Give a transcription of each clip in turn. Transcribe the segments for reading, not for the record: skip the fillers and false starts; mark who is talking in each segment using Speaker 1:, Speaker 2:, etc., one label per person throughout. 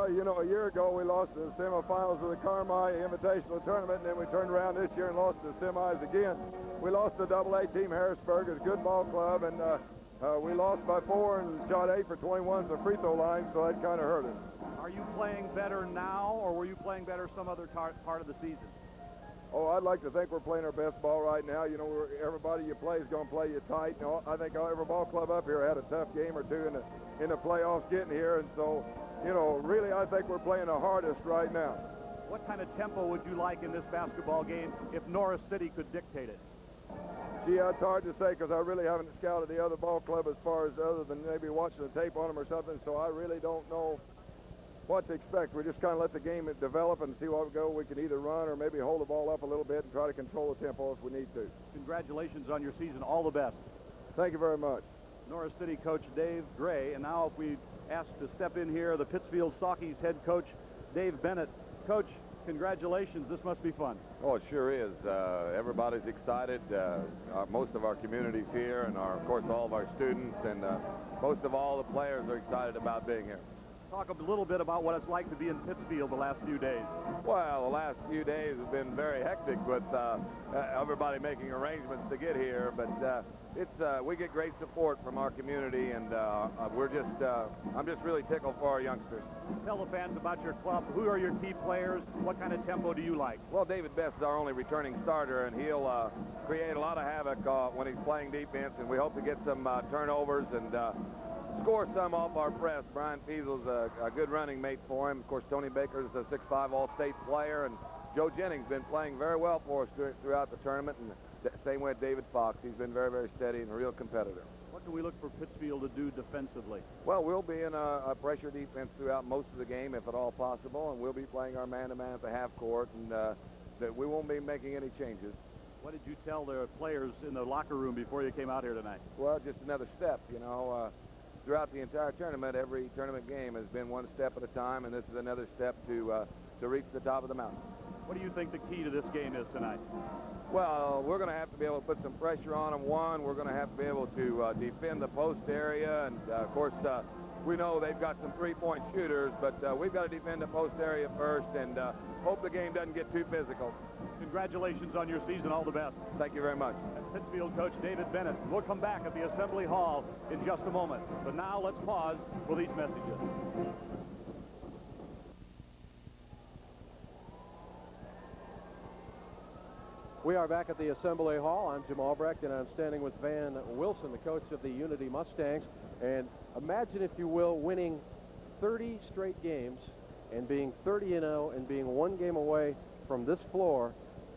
Speaker 1: Well, you know, a year ago we lost the semifinals of the Carmi Invitational Tournament, and then we turned around this year and lost the semis again. We lost the AA team, Harrisburg. It's a good ball club, and we lost by 4 and shot 8 for 21 at the free throw line, so that kind of hurt us.
Speaker 2: Are you playing better now, or were you playing better some other part of the season?
Speaker 1: Oh, I'd like to think we're playing our best ball right now. You know, everybody you play is going to play you tight. You know, I think every ball club up here had a tough game or two in the playoffs getting here, and so, you know, really I think we're playing the hardest right now.
Speaker 2: What kind of tempo would you like in this basketball game if Norris City could dictate it?
Speaker 1: Gee, it's hard to say because I really haven't scouted the other ball club as far as other than maybe watching the tape on them or something, so I really don't know what to expect. We just kind of let the game develop and see what we go. We can either run or maybe hold the ball up a little bit and try to control the tempo if we need to.
Speaker 2: Congratulations on your season. All the best.
Speaker 1: Thank you very much.
Speaker 2: Norris City coach Dave Gray, and now if we ask to step in here, the Pittsfield Stockies head coach Dave Bennett. Coach, congratulations. This must be fun.
Speaker 3: Oh, it sure is. Everybody's excited. Most of our community's here, and of course all of our students, and most of all the players are excited about being here.
Speaker 2: Talk a little bit about what it's like to be in Pittsfield the last few days.
Speaker 3: Well, the last few days have been very hectic with everybody making arrangements to get here, but we get great support from our community, and I'm just really tickled for our youngsters.
Speaker 2: Tell the fans about your club. Who are your key players? What kind of tempo do you like?
Speaker 3: Well, David Best is our only returning starter, and he'll create a lot of havoc when he's playing defense, and we hope to get some turnovers and score some off our press. Brian Piesel's a good running mate for him. Of course, Tony Baker's a 6'5" All-State player, and Joe Jennings been playing very well for us throughout the tournament, and same way with David Fox. He's been very, very steady and a real competitor.
Speaker 2: What can we look for Pittsfield to do defensively?
Speaker 3: Well, we'll be in a pressure defense throughout most of the game, if at all possible, and we'll be playing our man-to-man at the half court, and that we won't be making any changes.
Speaker 2: What did you tell the players in the locker room before you came out here tonight?
Speaker 3: Well, just another step, you know. Throughout the entire tournament, every tournament game has been one step at a time, and this is another step to reach the top of the mountain.
Speaker 2: What do you think the key to this game is tonight?
Speaker 3: Well, we're going to have to be able to put some pressure on them. One, we're going to have to be able to defend the post area, and of course, we know they've got some three-point shooters, but we've got to defend the post area first and hope the game doesn't get too physical.
Speaker 2: Congratulations on your season. All the best.
Speaker 3: Thank you very much.
Speaker 2: Pittsfield coach David Bennett. We'll come back at the Assembly Hall in just a moment. But now let's pause for these messages.
Speaker 4: We are back at the Assembly Hall. I'm Jim Albrecht, and I'm standing with Van Wilson, the coach of the Unity Mustangs. And imagine, if you will, winning 30 straight games and being 30-0 and being one game away from this floor,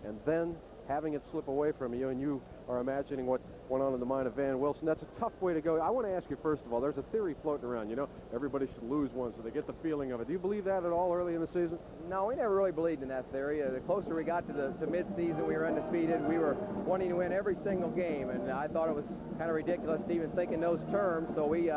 Speaker 4: and then having it slip away from you, and you are imagining what went on in the mind of Van Wilson. That's a tough way to go. I want to ask you, first of all, there's a theory floating around, you know, everybody should lose one so they get the feeling of it. Do you believe that at all early in the season?
Speaker 5: No, we never really believed in that theory. The closer we got to mid-season, we were undefeated. We were wanting to win every single game, and I thought it was kind of ridiculous to even think in those terms, so we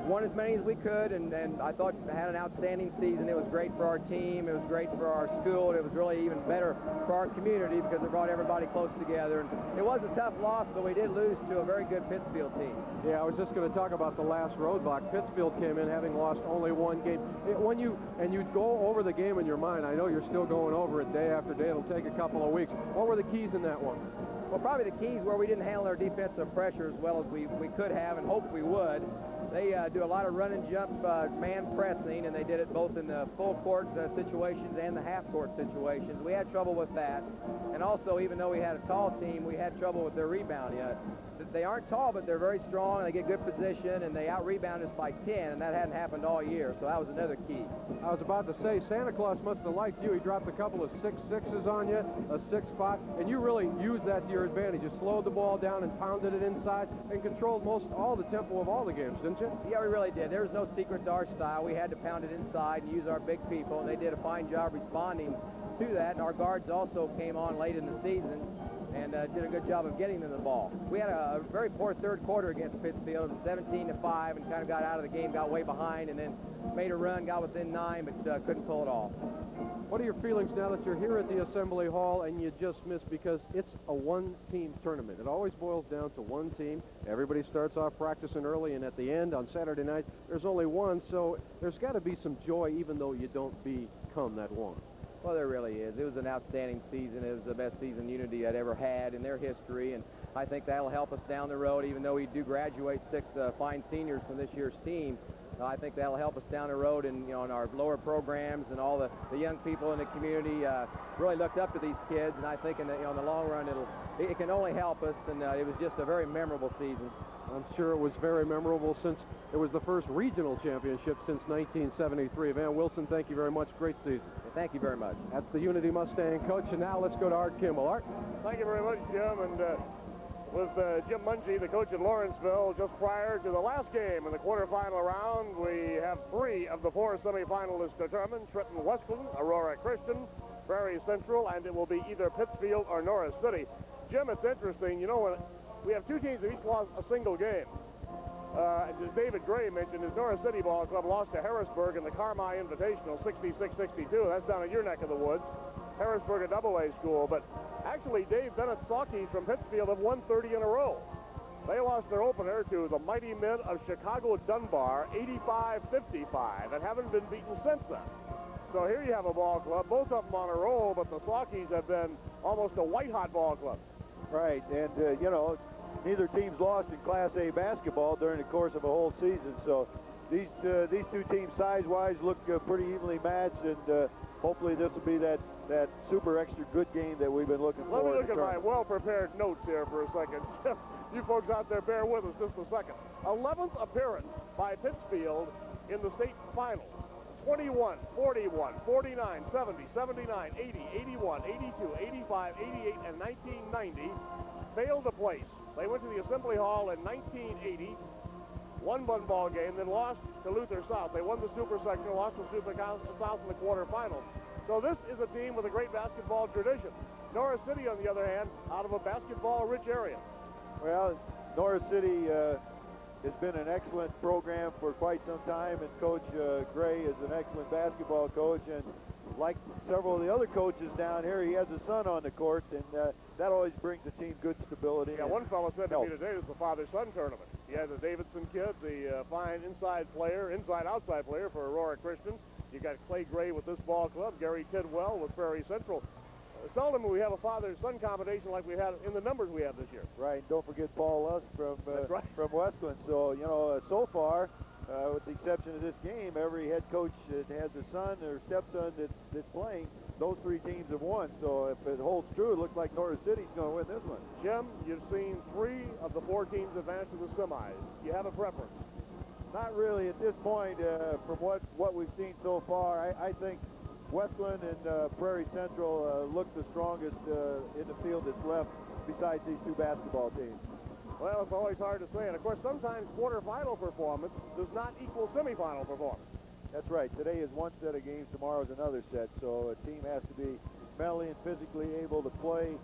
Speaker 5: won as many as we could, and I thought had an outstanding season. It was great for our team. It was great for our school. It was really even better for our community because it brought everybody close together. And it was a tough loss, but we did lose to a very good Pittsfield team.
Speaker 4: Yeah, I was just going to talk about the last roadblock. Pittsfield came in having lost only one game. When you go over the game in your mind, I know you're still going over it day after day. It'll take a couple of weeks. What were the keys in that one?
Speaker 5: Well, probably the keys where we didn't handle our defensive pressure as well as we could have and hoped we would. They do a lot of run and jump man pressing, and they did it both in the full court situations and the half court situations. We had trouble with that. And also, even though we had a tall team, we had trouble with their rebounding. They aren't tall, but they're very strong. They get good position, and they out-rebound us by 10, and that hadn't happened all year, so that was another key.
Speaker 4: I was about to say, Santa Claus must have liked you. He dropped a couple of 6-6s on you, a 6-5, and you really used that to your advantage. You slowed the ball down and pounded it inside and controlled all the tempo of all the games, didn't you?
Speaker 5: Yeah, we really did. There was no secret to our style. We had to pound it inside and use our big people, and they did a fine job responding to that. And our guards also came on late in the season and did a good job of getting them the ball. We had a very poor third quarter against Pittsfield, 17-5, and kind of got out of the game, got way behind, and then made a run, got within 9, but couldn't pull it off.
Speaker 4: What are your feelings now that you're here at the Assembly Hall and you just missed, because it's a one-team tournament? It always boils down to one team. Everybody starts off practicing early, and at the end on Saturday night, there's only one, so there's got to be some joy even though you don't become that one.
Speaker 5: Well, there really is. It was an outstanding season. It was the best season Unity had ever had in their history, and I think that'll help us down the road, even though we do graduate 6 fine seniors from this year's team. I think that'll help us down the road, and in our lower programs, and all the young people in the community really looked up to these kids, and I think in the long run it can only help us, and it was just a very memorable season.
Speaker 4: I'm sure it was very memorable, since it was the first regional championship since 1973. Van Wilson, thank you very much. Great season.
Speaker 5: Thank you very much.
Speaker 4: That's the Unity Mustang coach, and now let's go to Art Kimball. Art?
Speaker 6: Thank you very much, Jim. And with Jim Mungie, the coach at Lawrenceville, just prior to the last game in the quarterfinal round, we have 3 of the 4 semifinalists determined: Trenton Westland, Aurora Christian, Prairie Central, and it will be either Pittsfield or Norris City. Jim, it's interesting, when we have 2 teams that each lost a single game. As David Gray mentioned, his Norris City Ball Club lost to Harrisburg in the Carmi Invitational 66-62. That's down in your neck of the woods. Harrisburg, a double-A school. But actually, Dave Bennett's Saukeys from Pittsfield have won 30 in a row. They lost their opener to the mighty men of Chicago Dunbar, 85-55, and haven't been beaten since then. So here you have a ball club, both of them on a roll, but the Saukeys have been almost a white-hot ball club.
Speaker 7: Right, and, neither team's lost in Class A basketball during the course of a whole season, so these 2 teams size-wise look pretty evenly matched, and hopefully this will be that super extra good game that we've been looking for.
Speaker 6: Let me look at my well-prepared notes here for a second. You folks out there, bear with us just a second. 11th appearance by Pittsfield in the state finals. 21, 41, 49, 70, 79, 80, 81, 82, 85, 88, and 1990 failed to place. They went to the Assembly Hall in 1980, won one ball game, then lost to Luther South. They won the Super Sectional, lost to Luther South in the quarterfinals. So this is a team with a great basketball tradition. Norris City, on the other hand, out of a basketball-rich area.
Speaker 7: Well, Norris City has been an excellent program for quite some time, and Coach Gray is an excellent basketball coach, and like several of the other coaches down here, he has a son on the court, and that always brings the team good stability.
Speaker 6: Yeah, one fellow said to me today, it was the father-son tournament. He has a Davidson kid, the fine inside-outside player for Aurora Christian. You got Clay Gray with this ball club, Gary Tidwell with Prairie Central. Seldom will we have a father-son combination like we had in the numbers we have this year.
Speaker 7: Right, and don't forget Paul Lusk from Westland. So, so far, with the exception of this game, every head coach that has a son or stepson that's playing, those 3 teams have won. So if it holds true, it looks like Norris City's going to win this one.
Speaker 6: Jim, you've seen 3 of the 4 teams advance to the semis. Do you have a preference?
Speaker 7: Not really at this point. From what we've seen so far, I think Westland and Prairie Central look the strongest in the field that's left besides these 2 basketball teams.
Speaker 6: Well, it's always hard to say. And, of course, sometimes quarterfinal performance does not equal semifinal performance.
Speaker 7: That's right. Today is one set of games. Tomorrow is another set. So a team has to be mentally and physically able to play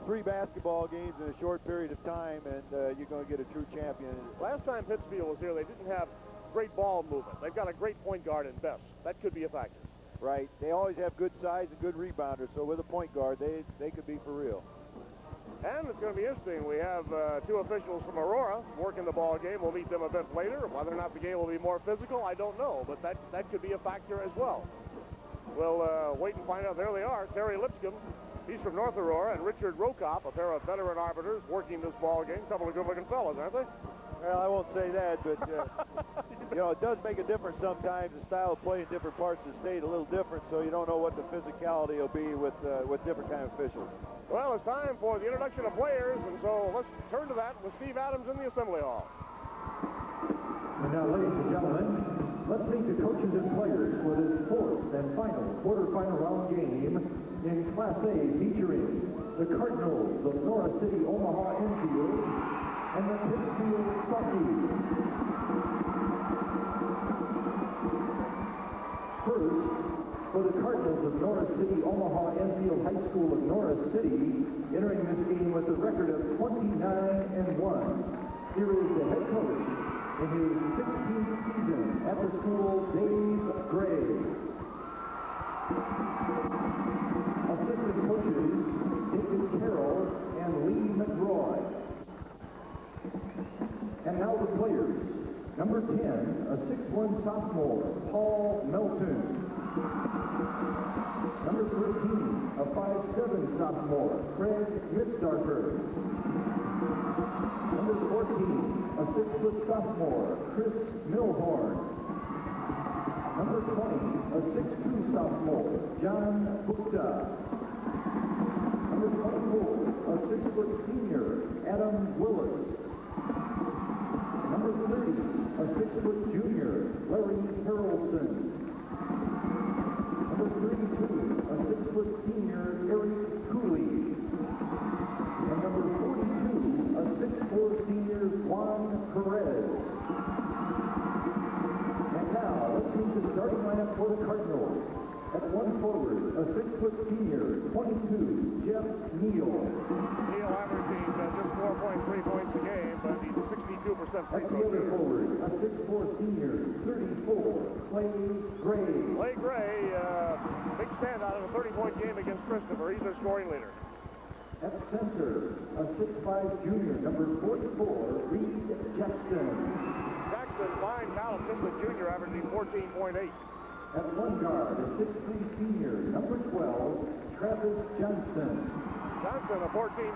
Speaker 7: 3 basketball games in a short period of time, and you're going to get a true champion.
Speaker 6: Last time Pittsfield was here, they didn't have great ball movement. They've got a great point guard in Best. That could be a factor.
Speaker 7: Right. They always have good size and good rebounders, so with a point guard, they could be for real.
Speaker 6: And it's going to be interesting. We have 2 officials from Aurora working the ball game. We'll meet them a bit later. Whether or not the game will be more physical, I don't know, but that could be a factor as well. We'll wait and find out. There they are. Terry Lipscomb, he's from North Aurora, and Richard Rokop, a pair of veteran arbiters working this ball game. A couple of good-looking fellas, aren't they?
Speaker 7: Well, I won't say that, but, it does make a difference sometimes. The style of play in different parts of the state a little different, so you don't know what the physicality will be with different kind of officials.
Speaker 6: Well, it's time for the introduction of players, and so let's turn to that with Steve Adams in the Assembly Hall.
Speaker 8: And now, ladies and gentlemen, let's meet the coaches and players for this 4th and final quarterfinal round game in Class A, featuring the Cardinals of Norris City, Omaha-Enfield, and the Pittsfield Saukeys. First, For the Cardinals of Norris City, Omaha-Enfield High School of Norris City, entering this game with a record of 29-1. Here is the head coach in his 16th season at the school, Dave Gray. Assistant coaches, David Carroll and Lee McRoy. And now the players. Number 10, a 6'1 sophomore, Paul Melton. Number 13, a 5'7 sophomore, Craig Mitstarker. Number 14, a 6' sophomore, Chris Milhorn. Number 20, a 6'2 sophomore, John Gupta. Number 24, a 6' senior, Adam Willis. Number 30, a 6' junior, Larry Harrelson. Number 32, a 6' senior, Eric Cooley. And number 42, a 6'4 senior, Juan Perez. And now, let's meet the starting lineup for the Cardinals. At one forward, a 6' senior, 22, Jeff Neal.
Speaker 6: Neal averaging just 4.3 points a game, but he's a 62% free
Speaker 8: At the
Speaker 6: throw
Speaker 8: other
Speaker 6: shooter.
Speaker 8: forward, a 6'4 senior, 34, Clay Gray.
Speaker 6: Clay Gray, big standout in a 30-point game against Christopher. He's their scoring leader.
Speaker 8: At center, a 6'5 junior, number 44, Reed Jackson.
Speaker 6: Jackson, fine talent, just a junior, averaging 14.8.
Speaker 8: At one guard, a 6'3 senior, number 12, Travis Johnson.
Speaker 6: Johnson, a 14.7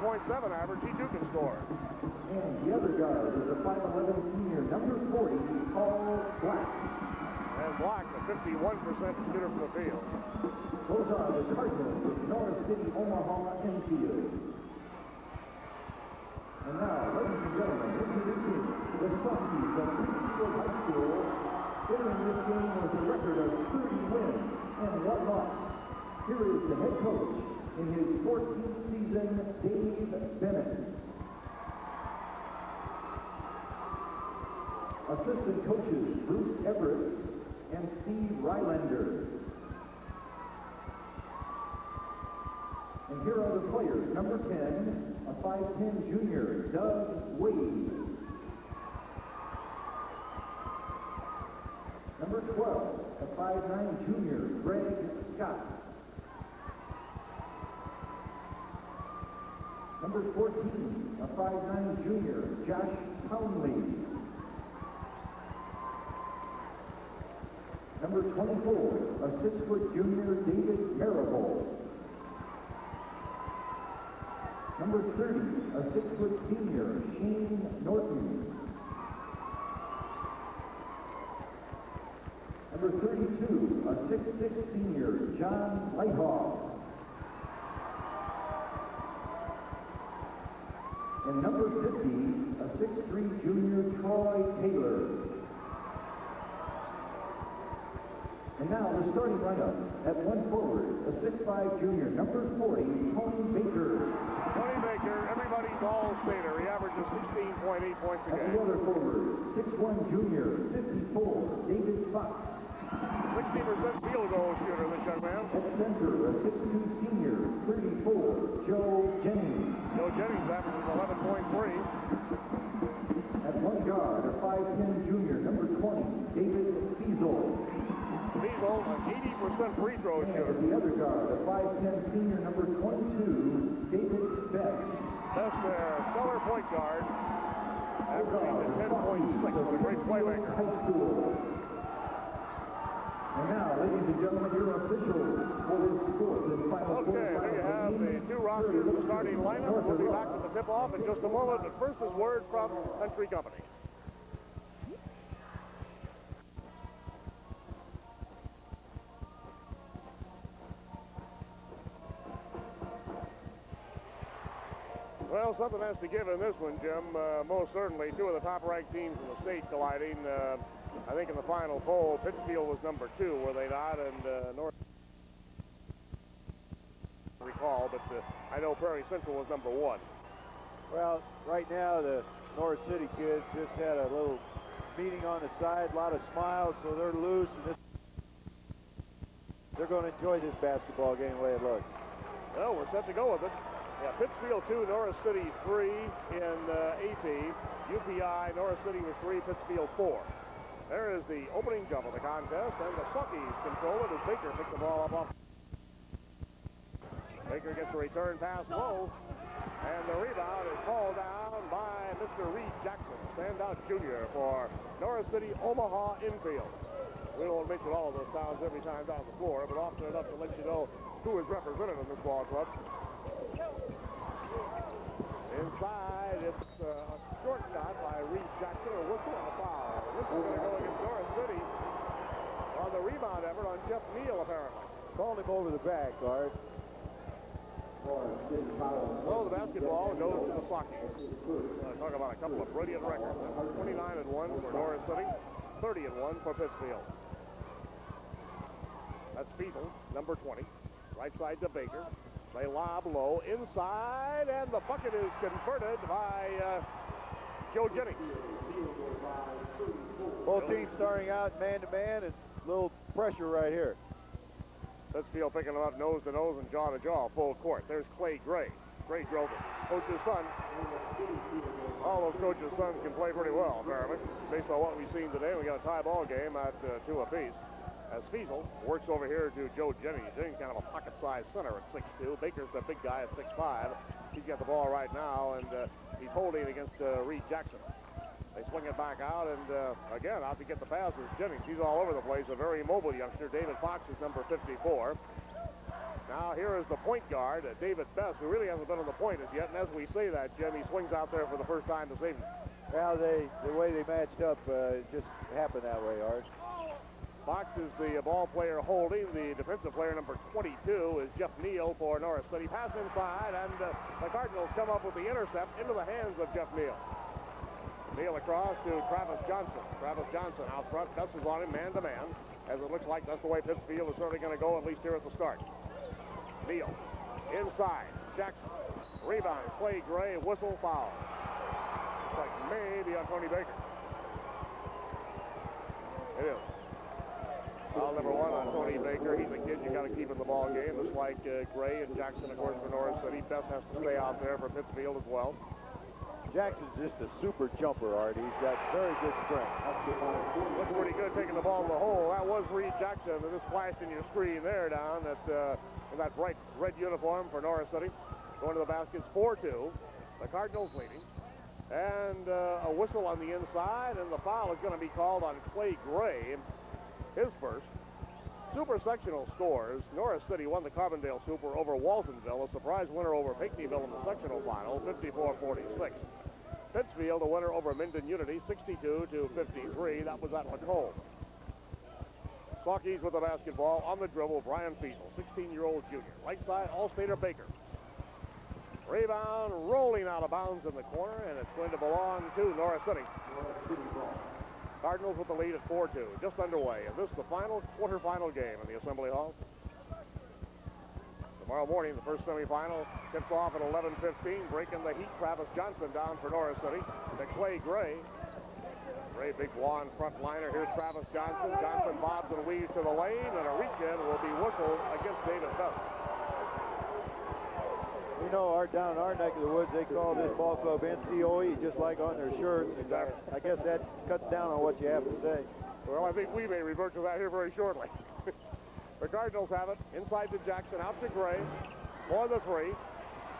Speaker 6: average. He too can score.
Speaker 8: And the other guard is a 5'11 senior, number 40, Paul Black.
Speaker 6: And Black, a 51% shooter from the field.
Speaker 8: Those are the Cardinals of Norris City, Omaha-Enfield. And now, ladies and gentlemen, introducing the Sockies of Pittsfield High School. Entering this game with a record of 30 wins and 1 loss. Here is the head coach in his 14th season, Dave Bennett. Assistant coaches, Bruce Everett and Steve Rylander. And here are the players. Number 10, a 5'10 junior, Doug Wade. Number 12, a 5'9 junior, Greg Scott. Number 14, a 5'9 junior, Josh Townley. Number 24, a 6' junior, David Marable. Number 30, a 6' senior, Shane Norton. Number 32, a 6'6 senior, John Lighthawk. And number 50, a 6'3 junior, Troy Taylor. And now the starting lineup. At one forward, a 6'5 junior, number 40, Tony Baker.
Speaker 6: Tony Baker, everybody's all-stater. He averages 16.8 points a
Speaker 8: At the
Speaker 6: game.
Speaker 8: other forward, 6'1 junior, 54, David Fox.
Speaker 6: 60% field goal shooter, this young man.
Speaker 8: At center, a 6'2 senior, 34, Joe Jennings.
Speaker 6: Joe Jennings averages 11.3.
Speaker 8: At one guard, a 5'10 junior, number 20, David Fiesel.
Speaker 6: Fiesel, an 80% free throw
Speaker 8: And
Speaker 6: shooter.
Speaker 8: at the other guard, a 5'10 senior, number 22, David Best.
Speaker 6: That's their stellar point guard, averaging 10.6 with a great playmaker.
Speaker 8: High School. And now, ladies and gentlemen, your officials for this fourth and final
Speaker 6: Okay, there you have the two rosters, the starting lineup. We'll be back to the tip-off in just a moment, but first is word from Country Company. Well, something has to give in this one, Jim. Most certainly, two of the top-ranked teams in the state colliding. I think in the final poll, Pittsfield was number 2, were they not? And Norris, recall, but I know Prairie Central was number 1.
Speaker 7: Well, right now the Norris City kids just had a little meeting on the side, a lot of smiles, so they're loose. And this they're going to enjoy this basketball game the way it looks.
Speaker 6: Well, we're set to go with it. Yeah, Pittsfield 2, Norris City 3 in AP. UPI, Norris City was 3, Pittsfield 4. There is the opening jump of the contest, and the Suckies control it as Baker picks the ball up off. Baker gets a return pass low, and the rebound is called down by Mr. Reed Jackson, standout junior for Norris City, Omaha-Enfield. We won't mention all of those towns every time down the floor, but often enough to let you know who is represented in this ball club. Inside, it's a short shot by Reed Jackson, a whistle and a foul. This is going to go against Norris City on the rebound effort on Jeff Neal, apparently.
Speaker 7: Called him over the back, Art.
Speaker 6: Well, the basketball goes to the Sockets. Talk about a couple of brilliant records. 29-1 for Norris City, 30-1 for Pittsfield. That's Fiesel, number 20. Right side to Baker. They lob low inside, and the bucket is converted by Joe Jennings.
Speaker 7: Both teams starting out man-to-man. It's a little pressure right here.
Speaker 6: Pittsfield picking them up nose to nose and jaw to jaw, full court. There's Clay Gray. Gray drove it. Coach's son. All those coaches' sons can play pretty well, apparently. Based on what we've seen today, we got a tie ball game at 2 apiece. As Fiesel works over here to Joe Jennings. Jennings kind of a pocket-sized center at 6'2". Baker's the big guy at 6'5". He's got the ball right now, and he's holding against Reed Jackson. They swing it back out, and again, out to get the pass is Jennings. He's all over the place, a very mobile youngster. David Fox is number 54. Now here is the point guard, David Best, who really hasn't been on the point as yet. And as we say that, Jim, he swings out there for the first time this evening.
Speaker 7: Well, the way they matched up just happened that way, Art.
Speaker 6: Fox is the ball player holding. The defensive player, number 22, is Jeff Neal for Norris City. Pass inside, and the Cardinals come up with the intercept into the hands of Jeff Neal. Neal across to Travis Johnson. Travis Johnson out front, dustes on him man-to-man. As it looks like that's the way Pittsfield is certainly going to go, at least here at the start. Neal inside. Jackson. Rebound. Clay Gray. Whistle. Foul. Looks like maybe on Tony Baker. It is. Foul number 1 on Tony Baker. He's a kid you got to keep in the ball game, just like Gray and Jackson, of course, for Norris City. Best has to stay out there for Pittsfield as well.
Speaker 7: Jackson's just a super jumper, Art. He's got very good strength.
Speaker 6: Looks pretty good taking the ball to the hole. That was Reed Jackson, and this flashed in your screen there down in that bright red uniform for Norris City. Going to the baskets, 4-2. The Cardinals leading. And a whistle on the inside, and the foul is going to be called on Clay Gray. His first. Super sectional scores. Norris City won the Carbondale Super over Waltonville, a surprise winner over Pinckneyville in the sectional final, 54-46. Pittsfield, a winner over Minden Unity, 62-53. That was at Lacombe. Saukeys with the basketball on the dribble. Brian Fiesel, 16-year-old junior. Right side, All-Stater Baker. Rebound rolling out of bounds in the corner, and it's going to belong to Norris City. Cardinals with the lead at 4-2, just underway. And this is the final quarterfinal game in the Assembly Hall. Tomorrow morning, the first semifinal tips off at 11:15. Breaking the heat, Travis Johnson down for Norris City. To Clay Gray. Gray, big blonde frontliner. Here's Travis Johnson. Johnson bobs and weaves to the lane, and a reach-in will be whistled against David Best.
Speaker 7: You know, down in our neck of the woods, they call this ball club NCOE, just like on their shirts. And I guess that cuts down on what you have to say.
Speaker 6: Well, I think we may revert to that here very shortly. The Cardinals have it. Inside to Jackson, out to Gray. For the 3.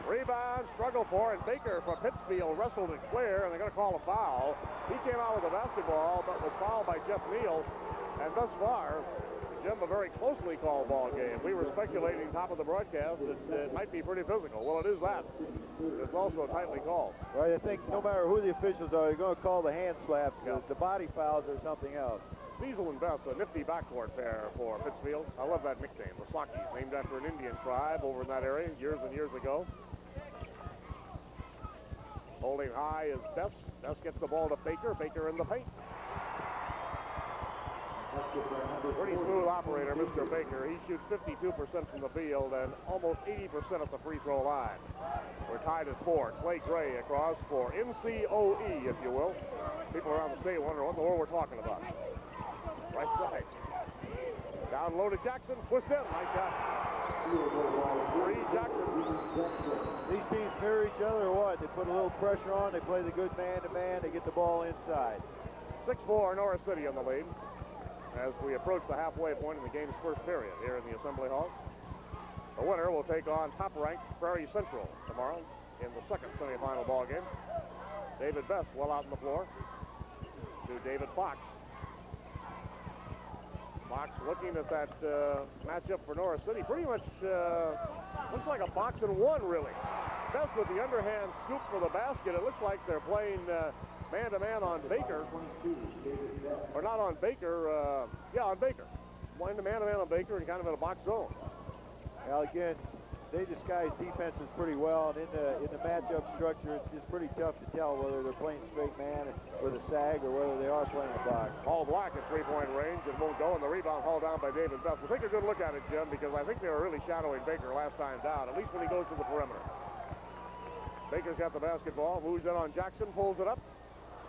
Speaker 6: Rebound, struggle for, and Baker from Pittsfield wrestled it clear, and they're going to call a foul. He came out with the basketball, but was fouled by Jeff Neal. And thus far, Jim, a very closely called ball game. We were speculating top of the broadcast that it might be pretty physical. Well, it is that. It's also tightly called.
Speaker 7: Well, I think no matter who the officials are, they're going to call the hand slaps. Yeah. The body fouls or something else.
Speaker 6: Fiesel and Best, a nifty backcourt pair for Pittsfield. I love that nickname, the Saukeys, named after an Indian tribe over in that area years and years ago. Holding high is Best. Best gets the ball to Baker. Baker in the paint. Pretty smooth operator, Mr. Baker. He shoots 52% from the field and almost 80% at the free throw line. We're tied at 4. Clay Gray across for NCOE, if you will. People around the state wonder what in the world we're talking about. Right side. Down Down low to Jackson. Twist in. Nice shot. Reed Jackson.
Speaker 7: These teams mirror each other or what? They put a little pressure on. They play the good man-to-man. They get the ball inside.
Speaker 6: 6-4 Norris City on the lead as we approach the halfway point in the game's first period here in the Assembly Hall. The winner will take on top-ranked Prairie Central tomorrow in the second semifinal ball game. David Best well out on the floor to David Fox. Fox looking at that matchup for Norris City. Pretty much looks like a box and one, really. Best with the underhand scoop for the basket. It looks like they're playing man-to-man on Baker. Or not on Baker. Yeah, on Baker. Playing the man-to-man on Baker and kind of in a box zone.
Speaker 7: Well, again, they disguise defenses pretty well, and in the matchup structure, it's just pretty tough to tell whether they're playing straight man with a sag or whether they are playing a box.
Speaker 6: Paul Black at three-point range and won't go, and the rebound hauled down by David Best. We'll take a good look at it, Jim, because I think they were really shadowing Baker last time down, at least when he goes to the perimeter. Baker's got the basketball, moves in on Jackson, pulls it up.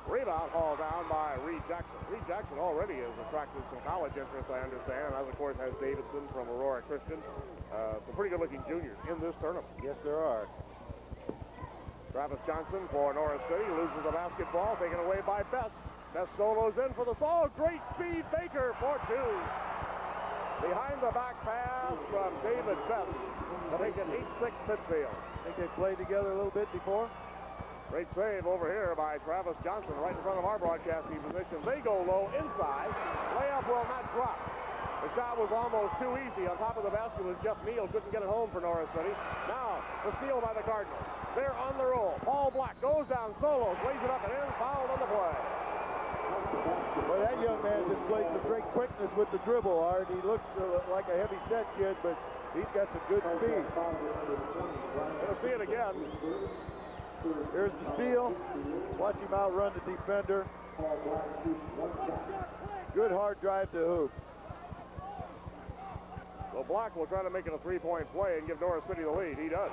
Speaker 6: Rebound hauled down by Reed Jackson. Reed Jackson already has attracted some college interest, I understand, as of course has Davidson from Aurora Christian. Some pretty good-looking juniors in this tournament.
Speaker 7: Yes, there are.
Speaker 6: Travis Johnson for Norris City loses the basketball, taken away by Best. Best solos in for the ball. Great speed, Baker for two. Behind the back pass from David Best to make it 8-6 Pittsfield.
Speaker 7: Think they played together a little bit before?
Speaker 6: Great save over here by Travis Johnson right in front of our broadcasting position. They go low inside. Layup will not drop. The shot was almost too easy. On top of the basket was Jeff Neal. Couldn't get it home for Norris City. Now, the steal by the Cardinals. They're on the roll. Paul Black goes down solo, lays it up and in, fouled on the play.
Speaker 7: Well, that young man displayed some great quickness with the dribble, Art. He looks like a heavy-set kid, but he's got some good speed.
Speaker 6: Gonna see it again.
Speaker 7: Here's the steal. Watch him outrun the defender. Good hard drive to hoop.
Speaker 6: So Black will try to make it a three-point play and give Norris City the lead. He does.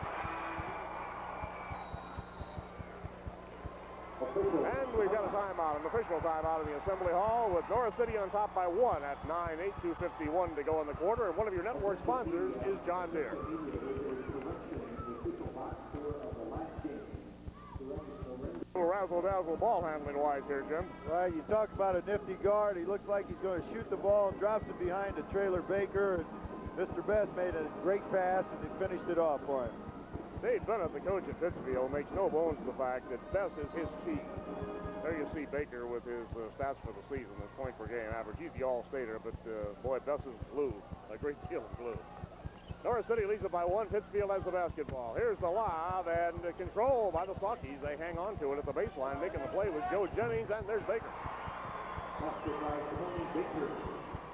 Speaker 6: And we've got a timeout, an official timeout in the Assembly Hall with Norris City on top by one at 9-8, 2:51 to go in the quarter. And one of your network sponsors is John Deere. Razzle-dazzle ball handling wise here, Jim.
Speaker 7: Right, you talk about a nifty guard. He looks like he's going to shoot the ball and drops it behind the trailer Baker. And Mr. Best made a great pass and he finished it off for him.
Speaker 6: Dave Bennett, the coach at Pittsfield, makes no bones of the fact that Best is his key. There you see Baker with his stats for the season, his point per game average. He's the all-stater, but boy, Best is glue, a great deal of glue. Norris City leads it by one. Pittsfield has the basketball. Here's the lob and control by the Sockies. They hang on to it at the baseline. Making the play was Joe Jennings, and there's Baker.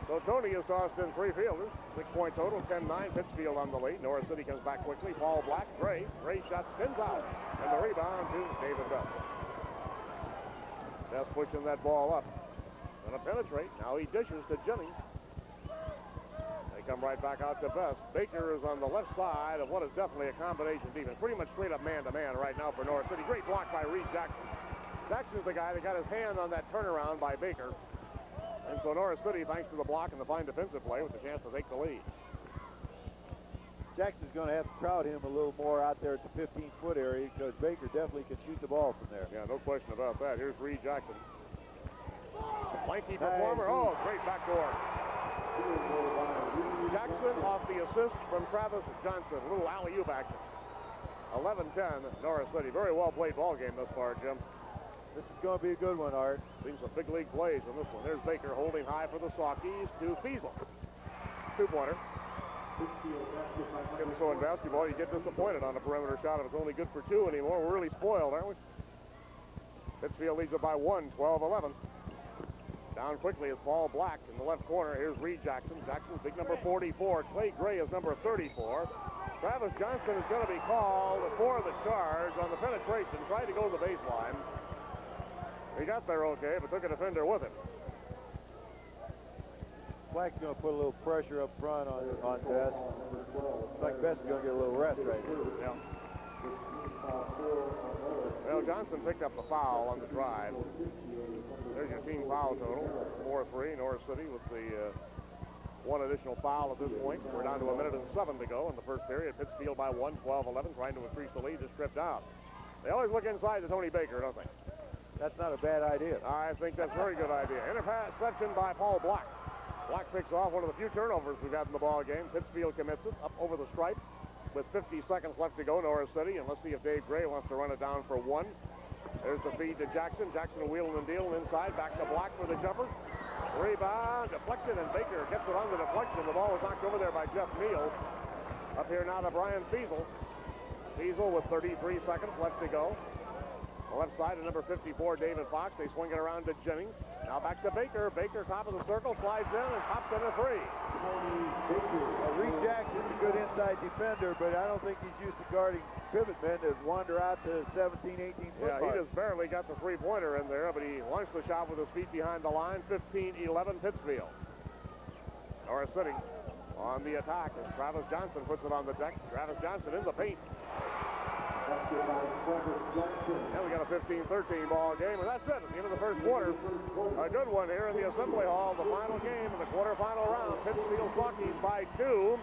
Speaker 6: So Tony has tossed in three fielders. 6-point total, 10-9. Pittsfield on the lead. Norris City comes back quickly. Paul Black, Gray shot spins out. And the rebound to David Best. Best pushing that ball up. Gonna penetrate. Now he dishes to Jennings. They come right back out to Best. Baker is on the left side of what is definitely a combination defense. Pretty much straight up man-to-man right now for Norris City. Great block by Reed Jackson. Jackson's the guy that got his hand on that turnaround by Baker. And so Norris City, thanks to the block and the fine defensive play, with the chance to take the lead.
Speaker 7: Jackson's going to have to crowd him a little more out there at the 15-foot area because Baker definitely can shoot the ball from there.
Speaker 6: Yeah, no question about that. Here's Reed Jackson. Lanky performer. Oh, great backdoor. Jackson off the assist from Travis Johnson. A little alley-oop action. 11-10, Norris City. Very well played ball game thus far, Jim.
Speaker 7: This is going to be a good one, Art.
Speaker 6: Seen some big league plays on this one. There's Baker holding high for the Sockies to Fiesel. Two-pointer. Getting so in basketball, you get disappointed on a perimeter shot if it's only good for two anymore. We're really spoiled, aren't we? Pittsfield leads it by one, 12-11. Down quickly is Paul Black in the left corner. Here's Reed Jackson. Jackson's big number 44. Clay Gray is number 34. Travis Johnson is going to be called for the charge on the penetration. Tried to go to the baseline. He got there okay, but took a defender with him.
Speaker 7: Black's going to put a little pressure up front on Best. Looks like Best is going to get a little rest right here.
Speaker 6: Yeah. Well, Johnson picked up the foul on the drive. There's your team foul total. 4-3, Norris City with the one additional foul at this point. We're down to 1:07 to go in the first period. Pittsfield by 1, 12-11, trying to increase the lead, just stripped out. They always look inside to Tony Baker, don't they?
Speaker 7: That's not a bad idea.
Speaker 6: I think that's a very good idea. Interception by Paul Black. Black picks off one of the few turnovers we've had in the ball game. Pittsfield commits it up over the stripe with 50 seconds left to go, Norris City. And let's see if Dave Gray wants to run it down for one. There's the feed to Jackson. Jackson wheeling and dealing inside. Back to Black for the jumper. Rebound, deflected, and Baker gets it on the deflection. The ball was knocked over there by Jeff Neal. Up here now to Brian Fiesel. Fiesel with 33 seconds left to go. The left side of number 54, David Fox. They swing it around to Jennings. Now back to Baker. Baker, top of the circle, slides in and pops in a three.
Speaker 7: Reed Jackson's a good inside defender, but I don't think he's used to guarding pivot men that wander out to 17, 18 foot.
Speaker 6: Yeah, he just barely got the three-pointer in there, but he launched the shot with his feet behind the line. 15-11 Pittsfield. Norris City on the attack as Travis Johnson puts it on the deck. Travis Johnson in the paint. And we got a 15-13 ball game, and that's it at the end of the first quarter. A good one here in the Assembly Hall, the final game in the quarterfinal round. Pittsfield Saukeys by 2.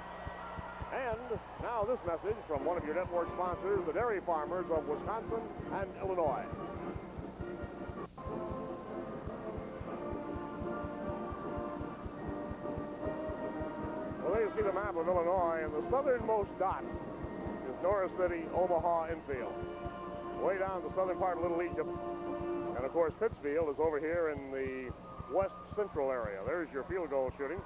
Speaker 6: And now this message from one of your network sponsors, the dairy farmers of Wisconsin and Illinois. Well, there you see the map of Illinois, and the southernmost dot is Norris City, Omaha-Enfield. Way down the southern part of Little Egypt. And, of course, Pittsfield is over here in the west central area. There's your field goal shooting.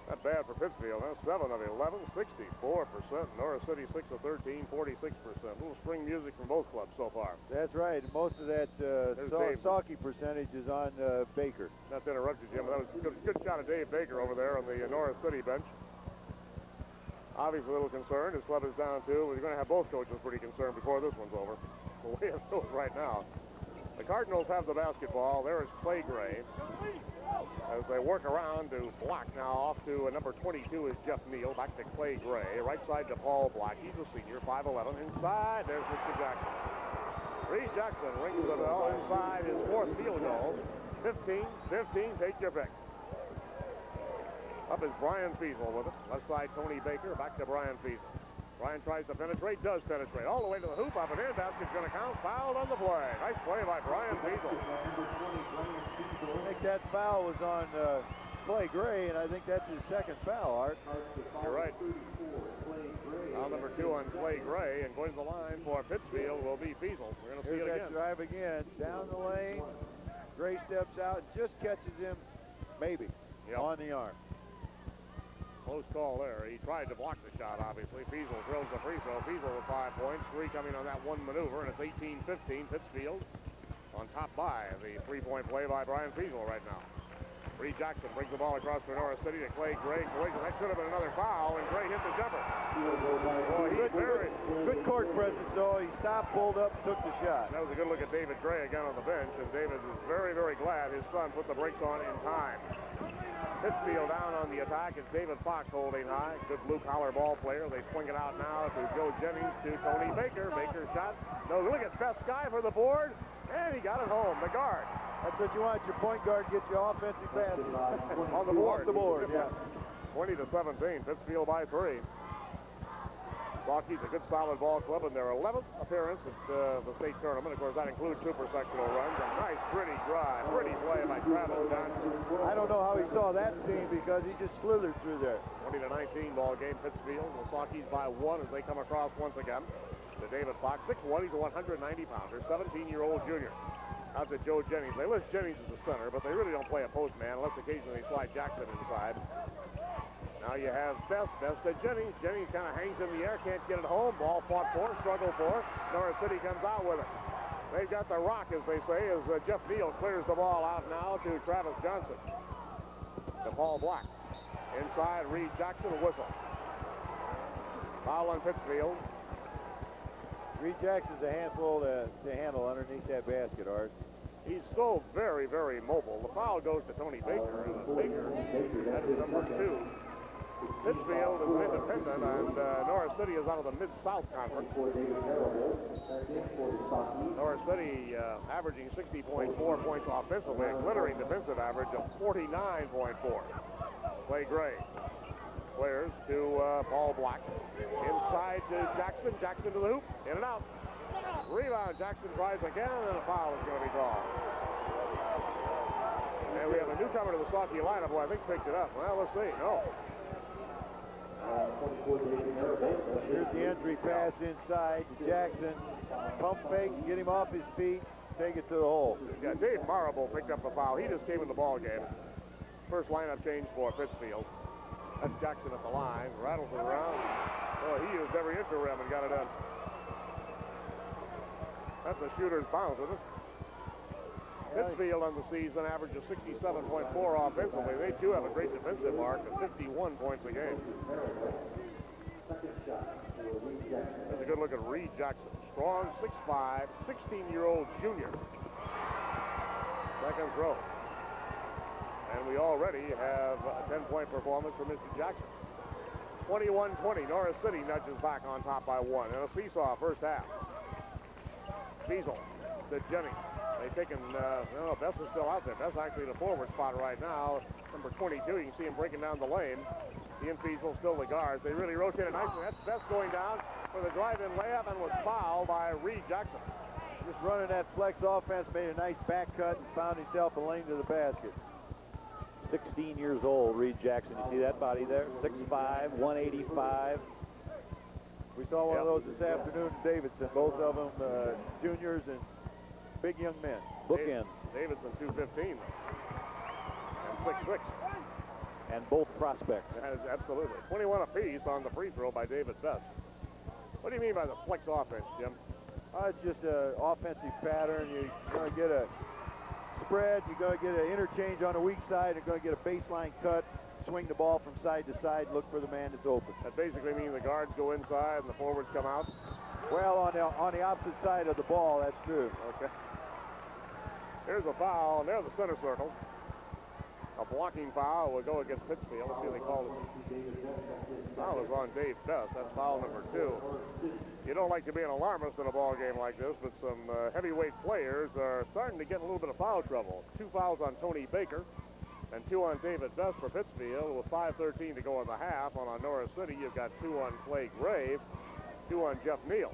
Speaker 6: Not bad for Pittsfield, huh? 7 of 11, 64%. Norris City, 6 of 13, 46%. A little spring music from both clubs so far.
Speaker 7: That's right. And most of that Sauke percentage is on Baker.
Speaker 6: Not to interrupt you, Jim, but that was a good shot of Dave Baker over there on the Norris City bench. Obviously a little concerned. His club is down 2. We're going to have both coaches pretty concerned before this one's over. The way it goes right now. The Cardinals have the basketball. There is Clay Gray. As they work around to Block now, off to number 22 is Jeff Neal. Back to Clay Gray. Right side to Paul Black. He's a senior, 5'11". Inside, there's Mr. Jackson. Reed Jackson rings the bell inside his 4th field goal. 15, take your pick. Up is Brian Fiesel with it. Left side, Tony Baker. Back to Brian Fiesel. Brian tries to penetrate, does penetrate. All the way to the hoop. Up and in. Basket's going to count. Fouled on the play. Nice play by Brian Fiesel.
Speaker 7: I think that foul was on Clay Gray, and I think that's his 2nd foul, Art.
Speaker 6: You're right. Foul number 2 on Clay Gray, and going to the line for Pittsfield will be Fiesel. We're going to see it again.
Speaker 7: Drive again. Down the lane. Gray steps out, just catches him, maybe, on the arm.
Speaker 6: Close call there. He tried to block the shot, obviously. Fiesel drills the free throw. Fiesel with 5 points. 3 coming on that one maneuver, and it's 18-15 Pittsfield. On top by the three-point play by Brian Fiesel right now. Reed Jackson brings the ball across to Norris City to Clay Gray. That should have been another foul, and Gray hit the jumper.
Speaker 7: Good court presence, though. He stopped, pulled up, took the shot.
Speaker 6: That was a good look at David Gray again on the bench, and David is very, very glad his son put the brakes on in time. Pittsfield down on the attack. It's David Fox holding high. Good blue-collar ball player. They swing it out now to Joe Jennings to Tony Baker. Baker shot. No, look at Best Guy for the board. And he got it home, the guard.
Speaker 7: That's what you want. Your point guard gets your offensive passes.
Speaker 6: On the board.
Speaker 7: Off the board, yeah.
Speaker 6: 20-17, Pittsfield by 3. Saukeys a good solid ball club in their 11th appearance at the state tournament. Of course, that includes super sectional runs. A nice, pretty drive, pretty play by Travis Johnson.
Speaker 7: I don't know how he saw that team because he just slithered through there.
Speaker 6: 20-19 ball game, Pittsfield. The Saukeys by 1 as they come across once again. To David Fox, 6'1", he's a 190-pounder, 17-year-old junior. Out to Joe Jennings. They list Jennings as a center, but they really don't play a post man unless occasionally they slide Jackson inside. Now you have Best to Jennings. Jennings kind of hangs in the air, can't get it home. Ball fought for, struggled for. Norris City comes out with it. They've got the rock, as they say, as Jeff Neal clears the ball out now to Travis Johnson. To Paul Black. Inside, Reed Jackson, a whistle. Foul on Pittsfield.
Speaker 7: Reed Jackson's a handful to handle underneath that basket, Art.
Speaker 6: He's so very, very mobile. The foul goes to Tony Baker. That's number 2. Pittsfield is independent, and Norris City is out of the Mid-South Conference. Norris City averaging 60.4 points offensively, a glittering defensive average of 49.4. Clay Gray. Clears to Paul Black. Inside to Jackson. Jackson to the hoop. In and out. Rebound. Jackson tries again, and then a foul is going to be called. And we have a newcomer to the Saucy lineup who I think picked it up. Well, let's see. No.
Speaker 7: Here's the entry pass inside to Jackson. Pump fake, get him off his feet, take it to the hole.
Speaker 6: Yeah, Dave Marable picked up the foul. He just came in the ball game. First lineup change for Pittsfield. That's Jackson at the line. Rattles it around. Oh, he used every inch of rim and got it done. That's a shooter's bounce, isn't it? Pittsfield on the season averages 67.4 offensively. They too have a great defensive mark of 51 points a game. That's a good look at Reed Jackson. Strong, 6'5", 16-year-old junior. Second throw. And we already have a 10-point performance from Mr. Jackson. 21-20. Norris City nudges back on top by 1. And a seesaw first half. Diesel to Jennings. They've taken, no, Best is still out there. Best actually in the forward spot right now. Number 22, you can see him breaking down the lane. He and Fiesel still the guards. They really rotated nicely. That's Best going down for the drive-in layup and was fouled by Reed Jackson.
Speaker 7: Just running that flex offense, made a nice back cut and found himself a lane to the basket.
Speaker 2: 16 years old, Reed Jackson. You see that body there? 6'5", 185.
Speaker 7: We saw one of those this afternoon in Davidson. Both of them juniors and big young men.
Speaker 2: Bookend.
Speaker 6: Davidson 215 and 6'6".
Speaker 2: And both prospects.
Speaker 6: Absolutely. 21 apiece on the free throw by David Best. What do you mean by the flex offense, Jim?
Speaker 7: It's just an offensive pattern. You're going to get a spread. You're going to get an interchange on the weak side. You're going to get a baseline cut. Swing the ball from side to side. Look for the man that's open.
Speaker 6: That basically means the guards go inside and the forwards come out?
Speaker 7: Well, on the opposite side of the ball, that's true.
Speaker 6: Okay. Here's a foul, and there's the center circle. A blocking foul will go against Pittsfield. Let's see what they call it. Foul is on Dave Best. That's foul number 2. You don't like to be an alarmist in a ball game like this, but some heavyweight players are starting to get a little bit of foul trouble. 2 fouls on Tony Baker and 2 on David Best for Pittsfield with 5:13 to go in the half. On Norris City, you've got 2 on Clay Grave, 2 on Jeff Neal.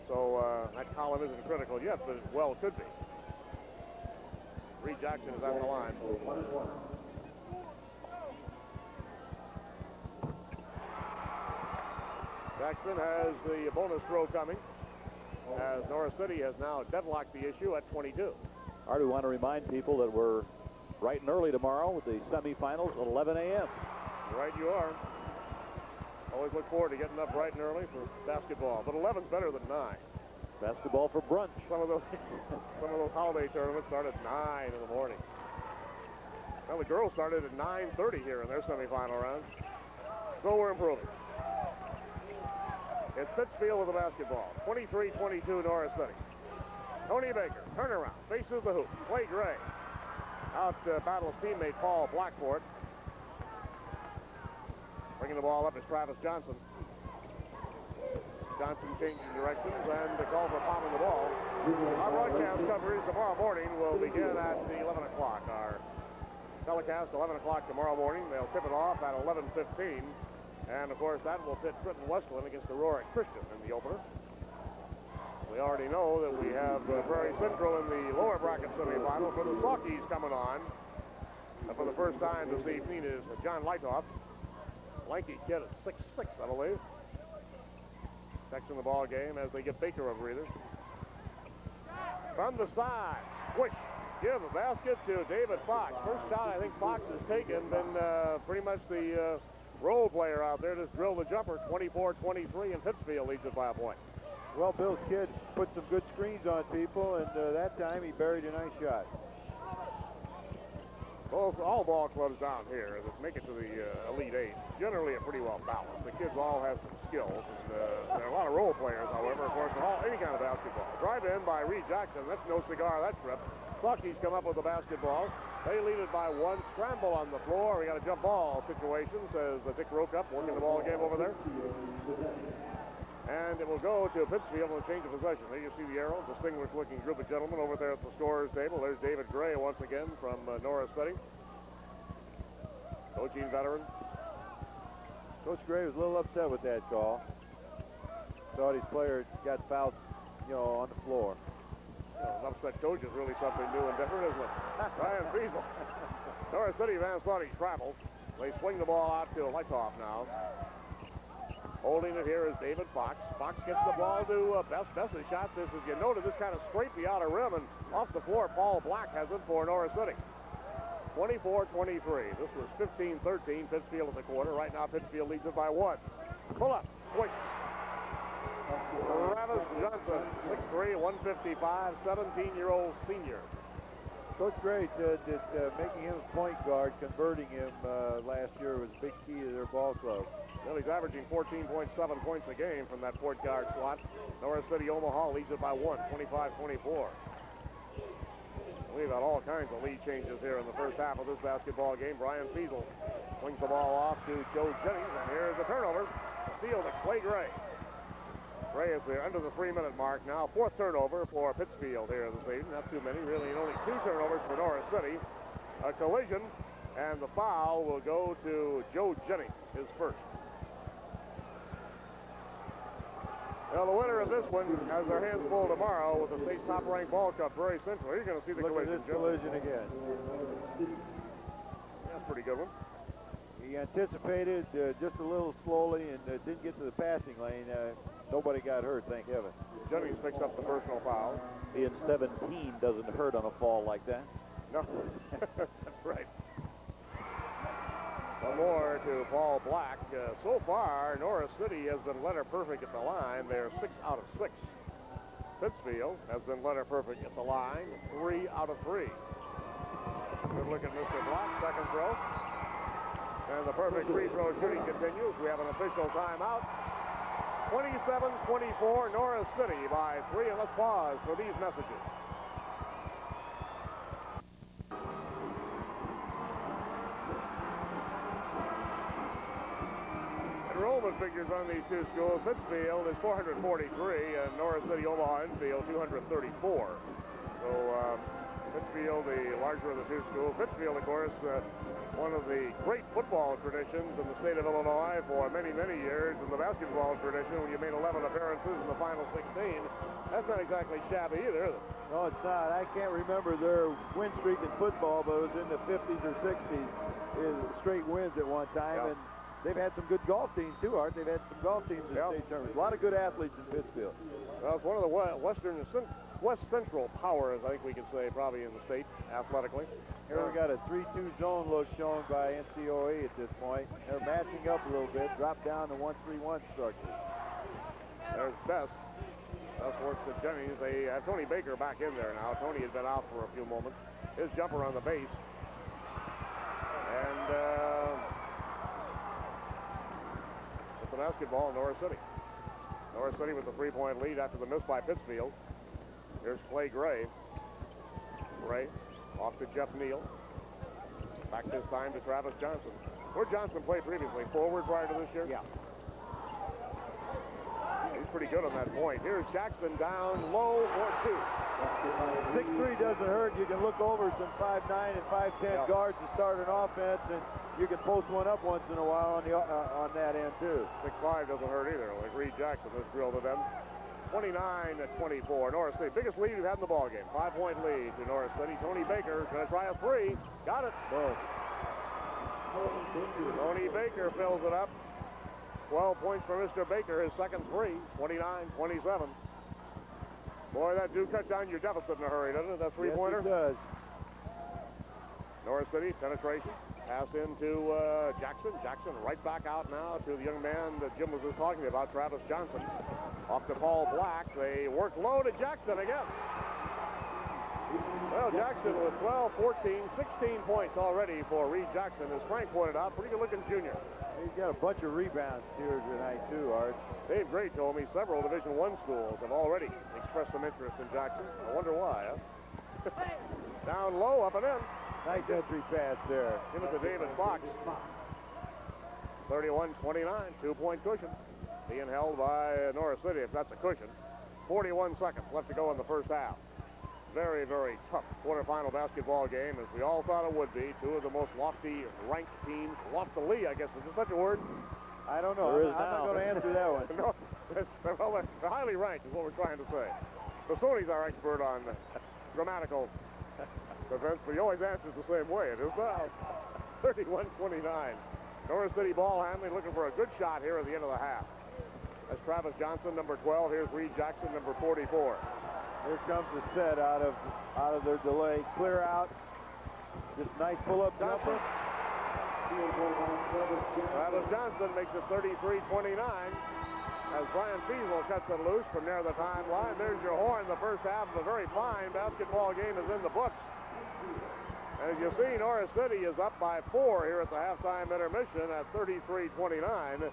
Speaker 6: So that column isn't critical yet, but it well could be. Reed Jackson is at the line. Jackson has the bonus throw coming, as Norris City has now deadlocked the issue at 22.
Speaker 2: I do want to remind people that we're bright and early tomorrow with the semifinals at 11 a.m.
Speaker 6: Right you are. Always look forward to getting up bright and early for basketball, but 11's better than 9.
Speaker 2: Basketball for brunch.
Speaker 6: Some of those holiday tournaments start at 9 in the morning. Well, the girls started at 9:30 here in their semifinal round. So we're improving. It's Pittsfield with the basketball. 23-22 Norris City. Tony Baker, turnaround, faces the hoop. Clay Gray out to battle his teammate Paul Blackford. Bringing the ball up is Travis Johnson. Johnson changing directions and the call for popping the ball. Our broadcast coverage tomorrow morning will begin at 11 o'clock. Our telecast 11 o'clock tomorrow morning. They'll tip it off at 11:15. And, of course, that will pit Trenton Westland against Aurora Christian in the opener. We already know that we have Prairie Central in the lower bracket semifinal for the Saukies coming on. And for the first time this evening is John Lightoff. Lanky kid at 6'6", I believe. Texting the ball game as they give Baker a breather. From the side, quick, give a basket to David Fox. First shot I think Fox has taken, been pretty much the role player out there. Just drilled the jumper. 24-23, and Pittsfield leads it by a point.
Speaker 7: Well, Bill's kid put some good screens on people, and that time he buried a nice shot.
Speaker 6: All ball clubs down here that make it to the Elite Eight generally are pretty well balanced. The kids all have some skills, and there are a lot of role players, however, of course, in any kind of basketball. Drive in by Reed Jackson. That's no cigar, that trip. Saukies come up with the basketball. They lead it by 1. Scramble on the floor. We got a jump ball situation, says Dick Rokup, working the ball game over there. And it will go to Pittsfield on a change of possession. There you see the arrow, distinguished looking group of gentlemen over there at the scorer's table. There's David Gray once again from Norris City. coaching veteran.
Speaker 7: Coach Gray was a little upset with that call. Thought his player got fouled, on the floor.
Speaker 6: An upset coach is really something new and different, isn't it? Brian Fiesel. Norris City fans thought he traveled. They swing the ball out to Lightoff now. Holding it here is David Fox. Fox gets the ball to Best. Best's shot. This, as you noted, this kind of scraped the outer rim, and off the floor, Paul Black has it for Norris City. 24-23. This was 15-13. Pittsfield at the quarter. Right now, Pittsfield leads it by 1. Pull up. Quick. Travis Johnson, 6'3", 155, 17-year-old senior.
Speaker 7: Coach Gray said that making him a point guard, converting him last year was a big key to their ball club.
Speaker 6: Well, he's averaging 14.7 points a game from that point guard slot. Norris City Omaha leads it by 1, 25-24. We've got all kinds of lead changes here in the first half of this basketball game. Brian Fiesel swings the ball off to Joe Jennings, and here's a turnover. Steal to Clay Gray. Gray is there under the 3-minute mark now. 4th turnover for Pittsfield here this evening. Not too many, really, and only 2 turnovers for Norris City. A collision, and the foul will go to Joe Jennings, his first. Now, the winner of this one has their hands full tomorrow with the state's top-ranked ball cup, Prairie Central. You're going to see the collision,
Speaker 7: Look at this collision again.
Speaker 6: That's a pretty good one.
Speaker 7: He anticipated just a little slowly and didn't get to the passing lane. Nobody got hurt, thank heaven.
Speaker 6: Jennings picks up the personal foul.
Speaker 2: Being 17 doesn't hurt on a fall like that.
Speaker 6: No, that's right. One more to Paul Black. So far, Norris City has been letter perfect at the line. They're 6 out of 6. Pittsfield has been letter perfect at the line, 3 out of 3. Good look at Mr. Black, second throw. And the perfect free throw shooting continues. We have an official timeout. 27-24, Norris City by 3. And let's pause for these messages. Enrollment figures on these two schools. Pittsfield is 443, and Norris City, Omaha-Enfield, 234. So Pittsfield, the larger of the two schools. Pittsfield, of course, one of the great football traditions in the state of Illinois for many, many years. In the basketball tradition, when you made 11 appearances in the final 16, that's not exactly shabby either, is it?
Speaker 7: No, it's not. I can't remember their win streak in football, but it was in the 50s or 60s. Straight wins at one time, and they've had some good golf teams, too, Art. They've had some golf teams in state tournaments. A lot of good athletes in Pittsfield.
Speaker 6: Well, it's one of the West Central powers, I think we can say, probably in the state, athletically.
Speaker 7: Here we got a 3-2 zone look shown by NCOE at this point. They're matching up a little bit, drop down to 1-3-1 structure.
Speaker 6: There's Best. Best works to Jennings. They have Tony Baker back in there now. Tony has been out for a few moments. His jumper on the base. And with the basketball, Norris City. Norris City with the 3-point lead after the miss by Pittsfield. Here's Clay Gray. Gray off to Jeff Neal. Back this time to Travis Johnson. Where Johnson played previously? Forward prior to this year?
Speaker 5: Yeah.
Speaker 6: He's pretty good on that point. Here's Jackson down low for 2.
Speaker 7: 6'3" doesn't hurt. You can look over some 5'9" and 5'10" guards to start an offense, and you can post one up once in a while on that end, too.
Speaker 6: 6'5" doesn't hurt either. Like Reed Jackson has drilled to them. 29-24. Norris City, biggest lead we've had in the ballgame. 5-point lead to Norris City. Tony Baker going to try a 3. Got it.
Speaker 7: Boom.
Speaker 6: Tony Baker fills it up. 12 points for Mr. Baker, his second 3. 29-27. Boy, that do cut down your deficit in a hurry, doesn't it? That three-pointer?
Speaker 7: Yes, it does.
Speaker 6: Norris City, penetration. Pass into Jackson. Jackson right back out now to the young man that Jim was just talking about, Travis Johnson. Off to Paul Black. They work low to Jackson again. Well, Jackson with 12, 14, 16 points already for Reed Jackson. As Frank pointed out, pretty good-looking junior.
Speaker 7: He's got a bunch of rebounds here tonight, too, Art.
Speaker 6: Dave Gray told me several Division I schools have already expressed some interest in Jackson. I wonder why, huh? Down low, up and in.
Speaker 7: Nice entry pass there.
Speaker 6: Give it to David Fox. 31-29, 2-point cushion. Being held by Norris City, if that's a cushion. 41 seconds left to go in the first half. very, very tough quarterfinal basketball game, as we all thought it would be. Two of the most lofty ranked teams. Loftily, I guess. Is there such a word?
Speaker 7: I don't know. I'm not going to answer that one.
Speaker 6: No, well, they're highly ranked is what we're trying to say. So Sony's our expert on grammatical defense, but he always answers the same way. It is now 31-29. Norris City ball handling, looking for a good shot here at the end of the half. That's Travis Johnson, number 12. Here's Reed Jackson, number 44.
Speaker 7: Here comes the set out of their delay. Clear out. Just nice pull-up jumper.
Speaker 6: Travis Johnson makes it 33-29 as Brian Fiesel cuts it loose from near the timeline. There's your horn. The first half of a very fine basketball game is in the books. As you see, Norris City is up by 4 here at the halftime intermission at 33-29.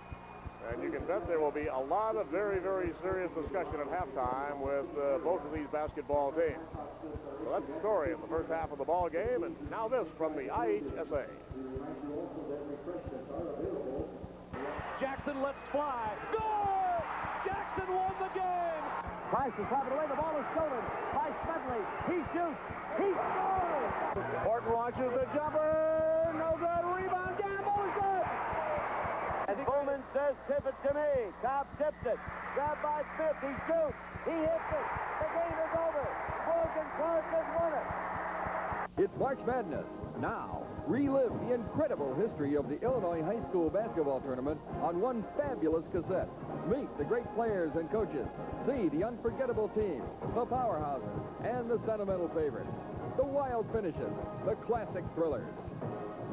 Speaker 6: And you can bet there will be a lot of very, very serious discussion at halftime with both of these basketball teams. So that's the story of the first half of the ball game. And now this from the IHSA.
Speaker 2: Jackson lets fly. Goal! Jackson won the game!
Speaker 5: Price is having away. The ball is stolen by Smedley. He shoots. He scores!
Speaker 6: Horton launches the jumper. No good. Rebound. Gamble is good.
Speaker 7: And Bowman says, tip it to me. Cobb tips it. Grabbed by Smith. He shoots. He hits it. The game is over. Morgan Clark has won it.
Speaker 9: It's March Madness. Now, relive the incredible history of the Illinois High School basketball tournament on one fabulous cassette. Meet the great players and coaches. See the unforgettable teams, the powerhouses, and the sentimental favorites. The wild finishes, the classic thrillers.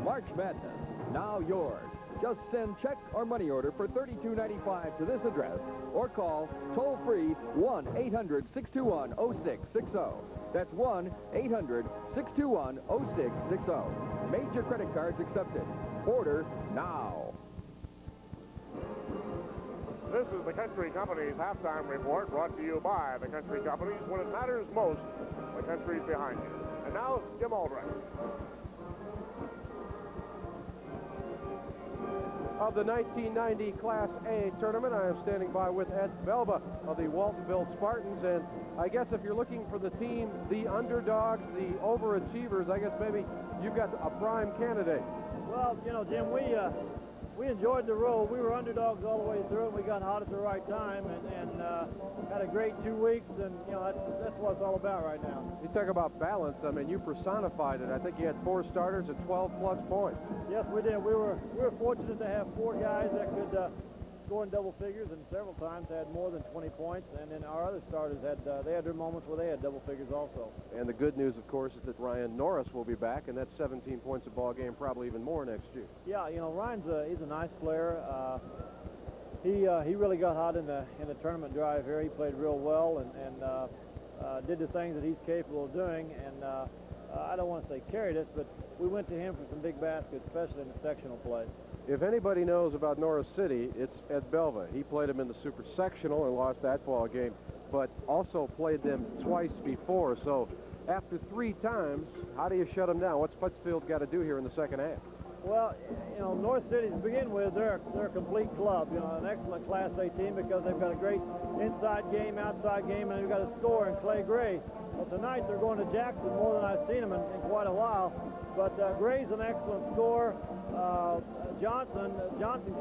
Speaker 9: March Madness, now yours. Just send check or money order for $32.95 to this address or call toll-free 1-800-621-0660. That's 1-800-621-0660. Major credit cards accepted. Order now.
Speaker 6: This is the Country Company's halftime report, brought to you by the Country Companies. When it matters most, the country's behind you. And now, Jim Albrecht.
Speaker 4: Of the 1990 Class A tournament, I am standing by with Ed Belva of the Waltonville Spartans. And I guess if you're looking for the team, the underdogs, the overachievers, I guess maybe you've got a prime candidate.
Speaker 10: Well, you know, Jim, we enjoyed the road. We were underdogs all the way through, and we got hot at the right time, and had a great 2 weeks, and, you know, that's what it's all about right now.
Speaker 4: You talk about balance. I mean, you personified it. I think you had 4 starters at 12-plus points.
Speaker 10: Yes, we did. We were fortunate to have 4 guys that could score in double figures, and several times had more than 20 points, and then our other starters had their moments where they had double figures also. And
Speaker 4: the good news, of course, is that Ryan Norris will be back, and that's 17 points a ball game, probably even more next year.
Speaker 10: Yeah, you know, Ryan's he's a nice player. He really got hot in the tournament drive here. He played real well and did the things that he's capable of doing. And I don't want to say carried us, but we went to him for some big baskets, especially in the sectional play.
Speaker 4: If anybody knows about Norris City, it's Ed Belva. He played them in the super sectional and lost that ball game, but also played them twice before. So after 3 times, how do you shut them down? What's Pittsfield got to do here in the second half?
Speaker 10: Well, you know, North City to begin with, they're a complete club. You know, an excellent Class A team because they've got a great inside game, outside game, and they've got a scorer in Clay Gray. Well, tonight they're going to Jackson more than I've seen them in quite a while. But Gray's an excellent scorer. Johnson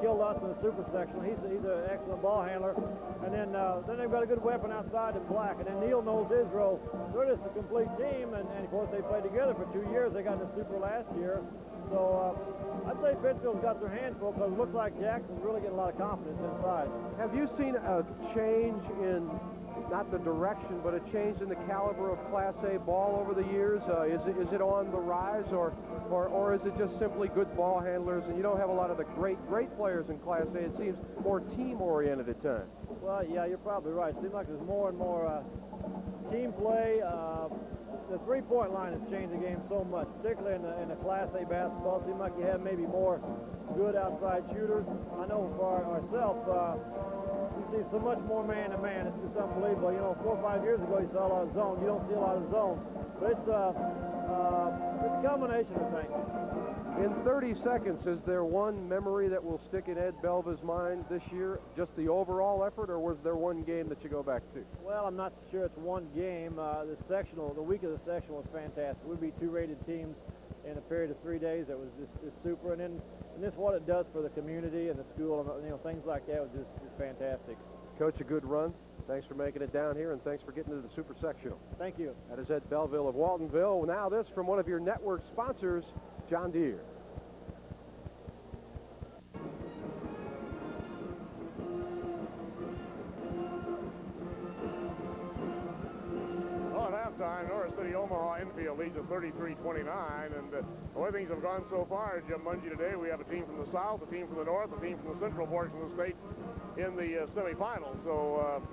Speaker 10: killed us in the super sectional. He's an excellent ball handler. And then they've got a good weapon outside in Black. And then Neal knows his role. They're just a complete team. And of course, they played together for 2 years. They got in the super last year. So I'd say Pittsfield's got their hands full because it looks like Jackson's really getting a lot of confidence inside.
Speaker 4: Have you seen a change in, not the direction, but a change in the caliber of Class A ball over the years? Is it on the rise, or is it just simply good ball handlers, and you don't have a lot of the great players in Class A? It seems more team-oriented at times.
Speaker 10: Well, yeah, you're probably right. It seems like there's more and more team play. The three-point line has changed the game so much, particularly in the Class A basketball. It seems like you have maybe more good outside shooters. I know for ourselves, you see so much more man-to-man. It's just unbelievable. You know, 4 or 5 years ago, you saw a lot of zone. You don't see a lot of zone. But it's a combination of things.
Speaker 4: In 30 seconds, is there one memory that will stick in Ed Belva's mind this year? Just the overall effort, or was there one game that you go back to?
Speaker 10: Well, I'm not sure it's one game. The week of the sectional was fantastic. We beat 2 rated teams in a period of 3 days. It was just super. And this what it does for the community and the school, and things like that was just fantastic.
Speaker 4: Coach, a good run. Thanks for making it down here, and thanks for getting to the super sectional.
Speaker 10: Thank you.
Speaker 4: That is Ed Belville of Waltonville. Now this from one of your network sponsors, John Deere.
Speaker 6: Well, at halftime, Norris City Omaha-Enfield leads at 33-29, and the way things have gone so far, Jim Mungie, today we have a team from the south, a team from the north, a team from the central portion of the state in the semifinals. So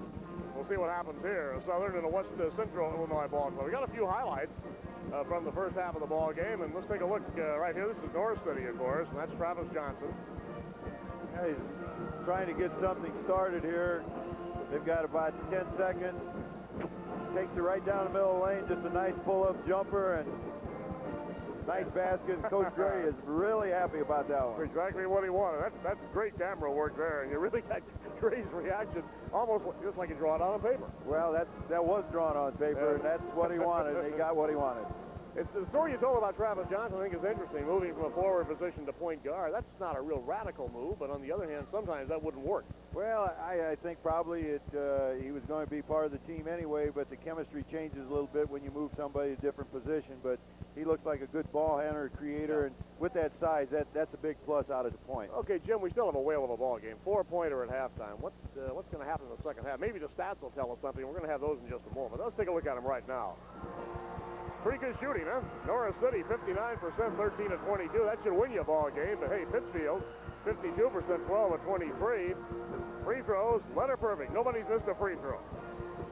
Speaker 6: we'll see what happens here. A Southern and a West Central Illinois ball club. We got a few highlights from the first half of the ball game, and let's take a look right here. This is Norris City, of course, and that's Travis Johnson.
Speaker 7: Yeah, he's trying to get something started here. They've got about 10 seconds. Takes it right down the middle of the lane. Just a nice pull-up jumper and nice basket. And Coach Gray is really happy about that one.
Speaker 6: Exactly what he wanted. That's great camera work there, and you really got Gray's reaction almost just like you draw it on paper.
Speaker 7: Well, that was drawn on paper, and that's what he wanted. He got what he wanted.
Speaker 6: It's the story you told about Travis Johnson, I think, is interesting. Moving from a forward position to point guard. That's not a real radical move, but on the other hand, sometimes that wouldn't work.
Speaker 7: Well, I think probably he was going to be part of the team anyway, but the chemistry changes a little bit when you move somebody to a different position. But he looks like a good ball handler, creator, and with that size, that's a big plus out of the point.
Speaker 6: Okay, Jim, we still have a whale of a ball game. 4-pointer at halftime. What's going to happen in the second half? Maybe the stats will tell us something. We're going to have those in just a moment. Let's take a look at them right now. Pretty good shooting, huh? Norris City, 59%, 13 of 22. That should win you a ball game. But hey, Pittsfield, 52%, 12 of 23. Free throws, letter perfect. Nobody's missed a free throw.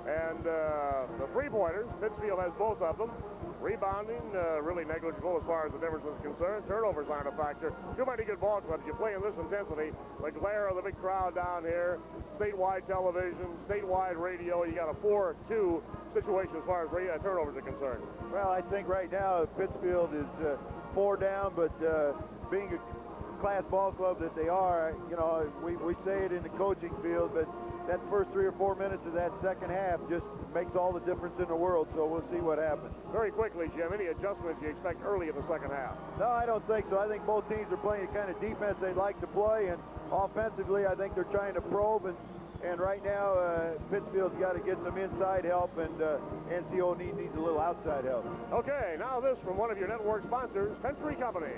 Speaker 6: And the three-pointers, Pittsfield has both of them. Rebounding, really negligible as far as the difference is concerned. Turnovers aren't a factor. Too many good ball clubs. You play in this intensity. The glare of the big crowd down here, statewide television, statewide radio. You got a 4-2 situation as far as turnovers are concerned.
Speaker 7: Well, I think right now Pittsfield is 4 down, but being a class ball club that they are, you know, we say it in the coaching field, but that first 3 or 4 minutes of that second half just makes all the difference in the world, so we'll see what happens.
Speaker 6: Very quickly, Jim, any adjustments you expect early in the second half?
Speaker 7: No, I don't think so. I think both teams are playing the kind of defense they'd like to play, and offensively, I think they're trying to probe, and right now, Pittsfield's got to get some inside help, and NCO needs a little outside help.
Speaker 6: Okay, now this from one of your network sponsors, Century Company.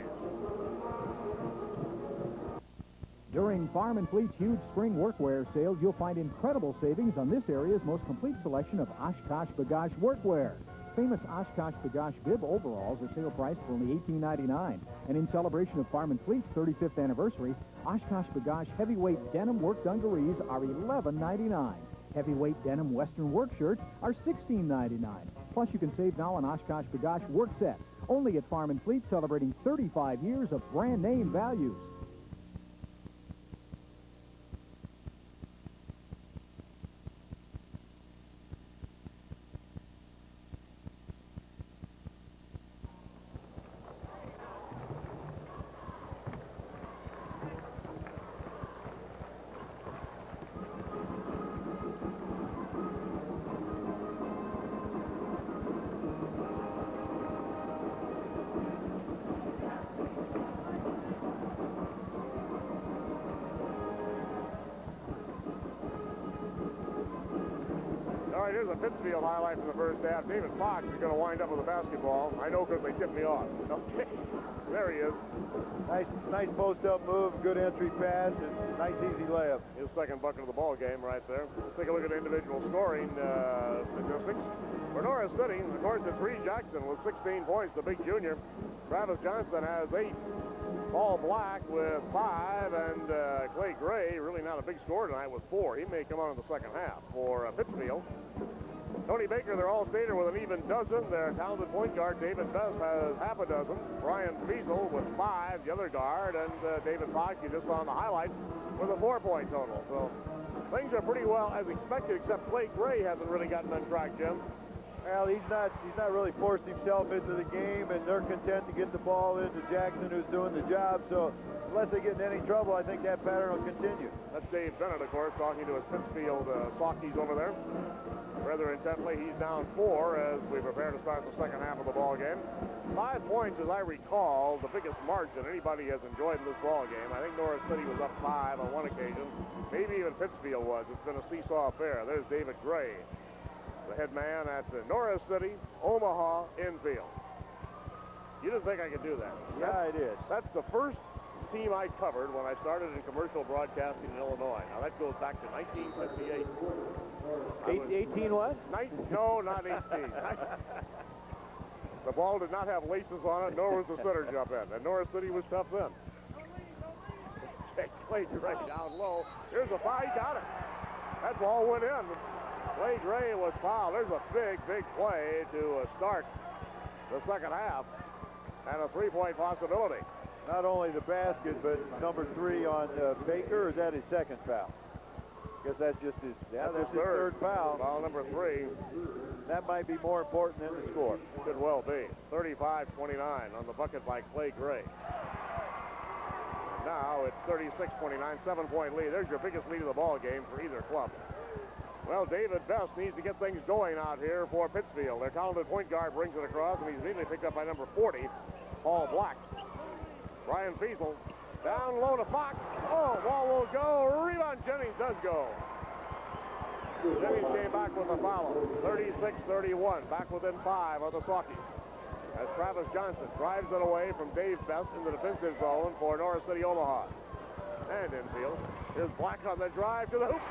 Speaker 11: During Farm and Fleet's huge spring workwear sales, you'll find incredible savings on this area's most complete selection of Oshkosh B'gosh workwear. Famous Oshkosh B'gosh bib overalls are sale priced for only $18.99. And in celebration of Farm and Fleet's 35th anniversary, Oshkosh B'gosh heavyweight denim work dungarees are $11.99. Heavyweight denim western work shirts are $16.99. Plus, you can save now on Oshkosh B'gosh work sets. Only at Farm and Fleet, celebrating 35 years of brand name values.
Speaker 6: All right, here's a Pittsfield highlight from the first half. David Fox is going to wind up with a basketball. I know because they tipped me off. Okay, there he is.
Speaker 7: Nice post-up move, good entry pass, and nice easy layup.
Speaker 6: His second bucket of the ball game right there. Let's take a look at individual scoring statistics. For Norris City, of course, it's Reed Jackson with 16 points, the big junior. Travis Johnson has 8. Paul Black with 5, and Clay Gray, really not a big scorer tonight, with 4. He may come on in the second half for Pittsfield. Tony Baker, their all-stater, with an even dozen. Their talented point guard, David Best, has half a dozen. Brian Fiesel with 5, the other guard, and David Fox, you just saw in the highlights, with a 4-point total. So things are pretty well as expected, except Clay Gray hasn't really gotten on track, Jim.
Speaker 7: Well, he's not really forced himself into the game, and they're content to get the ball into Jackson, who's doing the job. So unless they get in any trouble, I think that pattern will continue.
Speaker 6: That's Dave Bennett, of course, talking to his Pittsfield Sockies over there. Rather intently, he's down 4 as we prepare to start the second half of the ball game. 5 points, as I recall, the biggest margin anybody has enjoyed in this ball game. I think Norris City was up 5 on one occasion. Maybe even Pittsfield was. It's been a seesaw affair. There's David Gray, the head man at Norris City, Omaha-Enfield. You didn't think I could do that?
Speaker 7: Yeah, I did.
Speaker 6: That's the first team I covered when I started in commercial broadcasting in Illinois. Now, that goes back to 1958.
Speaker 7: 18 what?
Speaker 6: No, not 18. The ball did not have laces on it, nor was the center jump in. And Norris City was tough then. Clay Gray down low. Here's a foul. He got it. That ball went in. Clay Gray was fouled. There's a big, big play to start the second half. And a 3-point possibility.
Speaker 7: Not only the basket, but number 3 on Baker, or is that his second foul? I guess that's just his, that's his third foul.
Speaker 6: Foul number 3.
Speaker 7: That might be more important than the score.
Speaker 6: Could well be. 35-29 on the bucket by Clay Gray. Now it's 36-29, 7-point lead. There's your biggest lead of the ball game for either club. Well, David Best needs to get things going out here for Pittsfield. Their talented point guard brings it across, and he's immediately picked up by number 40, Paul Black. Brian Fiesel down low to Fox. Oh, ball will go. Rebound. Jennings does go. Jennings came back with a foul. 36-31. Back within 5 of the Sockies. As Travis Johnson drives it away from Dave Best in the defensive zone for Norris City, Omaha. And infield. Here's Black on the drive to the hoop.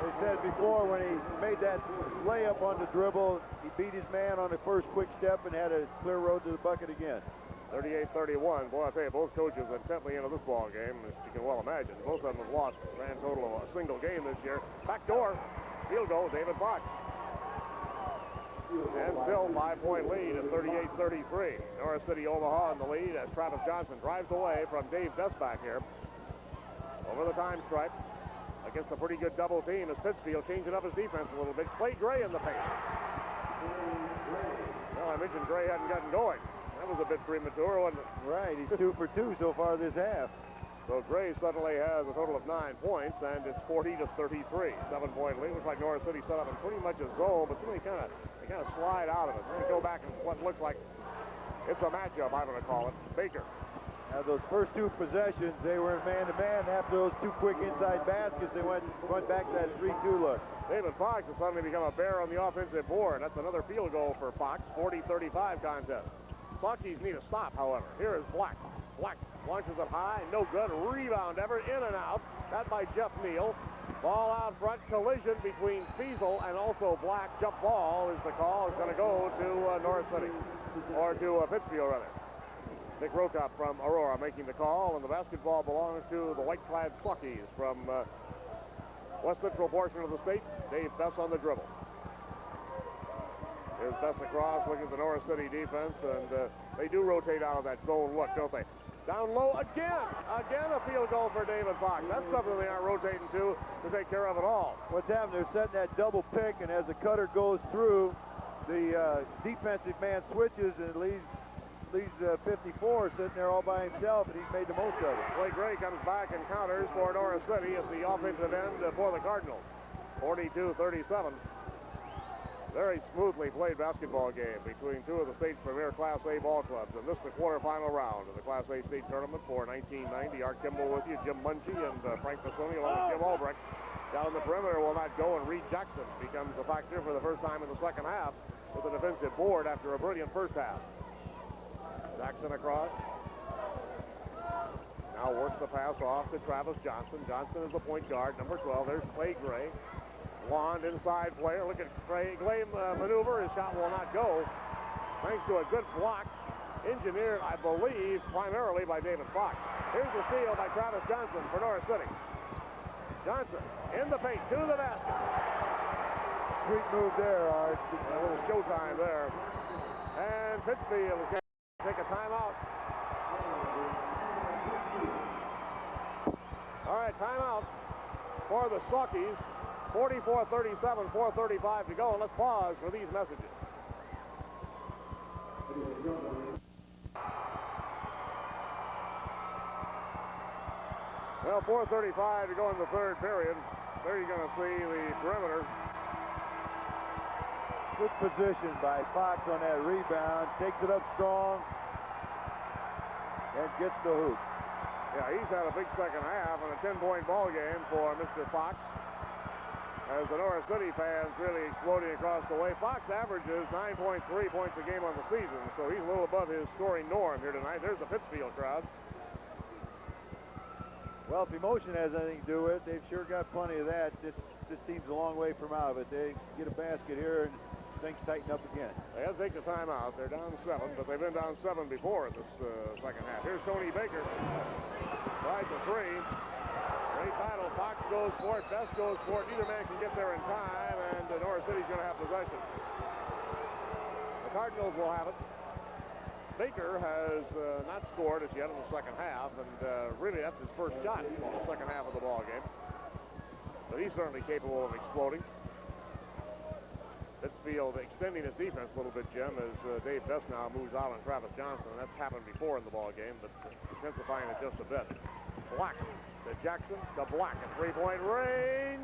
Speaker 7: They said before when he made that layup on the dribble, he beat his man on the first quick step and had a clear road to the bucket again.
Speaker 6: 38-31. Boy, I tell you, both coaches intently into this ball game, as you can well imagine. Both of them have lost a grand total of a single game this year. Back door, field goal, David Fox. And still 5-point lead at 38-33. Norris City, Omaha in the lead as Travis Johnson drives away from Dave Best back here. Over the time stripe against a pretty good double team as Pittsfield changing up his defense a little bit. Clay Gray in the paint. Well, I mentioned Gray hadn't gotten going. That was a bit premature, wasn't it?
Speaker 7: Right, he's 2 for 2 so far this half.
Speaker 6: So Gray suddenly has a total of 9 points, and it's 40-33. 7-point lead. Looks like Norris City set up in pretty much a zone, but then they kind of slide out of it. They go back and what looks like it's a matchup, I'm going to call it. Baker.
Speaker 7: Now those first 2 possessions, they were in man-to-man. After those 2 quick inside baskets, they went back to that 3-2 look.
Speaker 6: David Fox has suddenly become a bear on the offensive board. That's another field goal for Fox. 40-35 contest. Sockies need a stop, however. Here is Black. Black launches it high. No good. Rebound ever in and out. That by Jeff Neal. Ball out front. Collision between Fiesel and also Black. Jump ball is the call. It's going to go to Norris City. Or to Pittsfield, rather. Nick Rokop from Aurora making the call, and the basketball belongs to the white-clad Sockies from west central portion of the state. Dave Best on the dribble. Here's Best across, looking at the Norris City defense, and they do rotate out of that zone look, don't they? Down low again. Again a field goal for David Fox. That's something they aren't rotating to take care of it all.
Speaker 7: What's happening, they're setting that double pick, and as the cutter goes through, the defensive man switches and leaves 54 sitting there all by himself, and he's made the most of it.
Speaker 6: Clay Gray comes back and counters for Norris City at the offensive end for the Cardinals. 42-37. Very smoothly played basketball game between 2 of the state's premier Class A ball clubs. And this is the quarterfinal round of the Class A state tournament for 1990. Art Kimball with you, Jim Munchie, and Frank Massoni along with Jim Albrecht. Down the perimeter will not go, and Reed Jackson becomes a factor for the first time in the second half with a defensive board after a brilliant first half. Jackson across. Now works the pass off to Travis Johnson. Johnson is the point guard, number 12. There's Clay Gray. Wand inside player. Look at Gray maneuver. His shot will not go. Thanks to a good block. Engineered, I believe, primarily by David Fox. Here's the steal by Travis Johnson for Norris City. Johnson in the paint to the basket.
Speaker 7: Sweet move there, Art.
Speaker 6: A little showtime there. And Pittsfield is going to take a timeout. All right, timeout for the Sockies. 44-37, 4:35 to go, and let's pause for these messages. Well, 4:35 to go in the third period. There you're going to see the perimeter.
Speaker 7: Good position by Fox on that rebound. Takes it up strong and gets the hoop.
Speaker 6: Yeah, he's had a big second half and a 10-point ball game for Mr. Fox. As the Norris City fans really exploding across the way. Fox averages 9.3 points a game on the season, so he's a little above his scoring norm here tonight. There's the Pittsfield crowd.
Speaker 7: Well, if emotion has anything to do with it, they've sure got plenty of that. This team's a long way from out of it. They get a basket here and things tighten up again.
Speaker 6: They have to take the timeout. They're down 7, but they've been down 7 before in this second half. Here's Tony Baker. Tries a 3. Great battle. Fox goes for it. Best goes for it. Neither man can get there in time, and Norris City's going to have possession. The Cardinals will have it. Baker has not scored as yet in the second half, and really that's his first shot in the second half of the ball game. But he's certainly capable of exploding. Pittsfield extending his defense a little bit, Jim, as Dave Best now moves out on Travis Johnson, and that's happened before in the ball game, but intensifying it just a bit. Black to Jackson to Black at three-point range.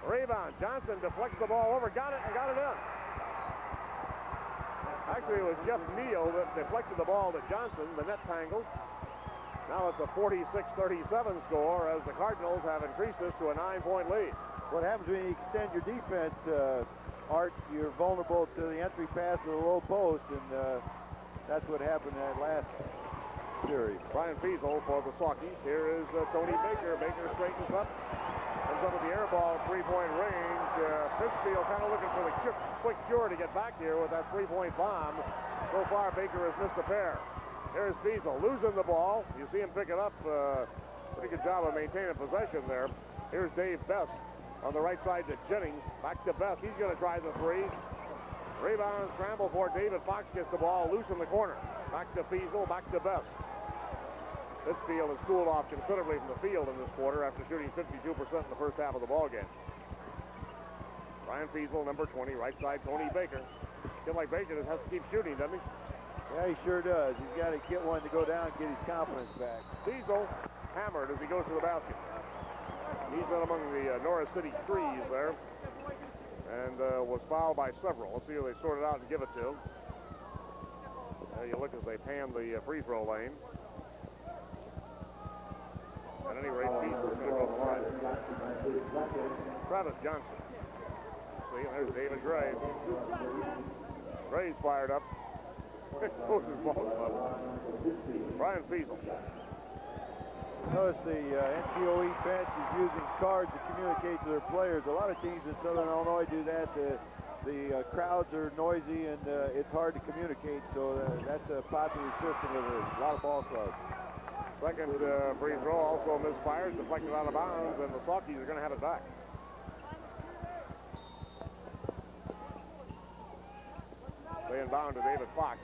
Speaker 6: Rebound. Johnson deflects the ball over, got it, and got it in. Actually, it was Jeff Neal that deflected the ball to Johnson. The net tangled. Now it's a 46-37 score as the Cardinals have increased this to a 9-point lead.
Speaker 7: What happens when you extend your defense, Art, you're vulnerable to the entry pass to the low post, and that's what happened in that last series.
Speaker 6: Brian Fiesel for the Saukeys. Here is Tony Baker. Baker straightens up. Comes up with the air ball, three-point range. Pittsfield kind of looking for the quick cure to get back here with that three-point bomb. So far, Baker has missed a pair. Here's Fiesel losing the ball. You see him pick it up. Pretty good job of maintaining possession there. Here's Dave Best on the right side to Jennings. Back to Best. He's going to try the three. Rebound and scramble for David Fox gets the ball loose in the corner. Back to Fiesel. Back to Best. Pittsfield has cooled off considerably from the field in this quarter after shooting 52% in the first half of the ball game. Brian Fiesel, number 20, right side, Tony Baker. Feels like Baker has to keep shooting, doesn't he?
Speaker 7: Yeah, he sure does. He's got to get one to go down and get his confidence back.
Speaker 6: Fiesel hammered as he goes to the basket. He's been among the Norris City threes there and was fouled by several. Let's see who they sort it out and give it to. You look as they pan the free throw lane. At any rate, Fiesel's going to go to the line. Travis Johnson. See, there's David Gray. Gray's fired up. Goes his ball club. Brian Fiesel.
Speaker 7: Notice the NCOE bench is using cards to communicate to their players. A lot of teams in Southern Illinois do that. The crowds are noisy and it's hard to communicate, so that's a popular system with a lot of ball clubs.
Speaker 6: Second free throw also misfires, deflected out of bounds, and the Saukeys are going to have it back. They inbound to David Fox.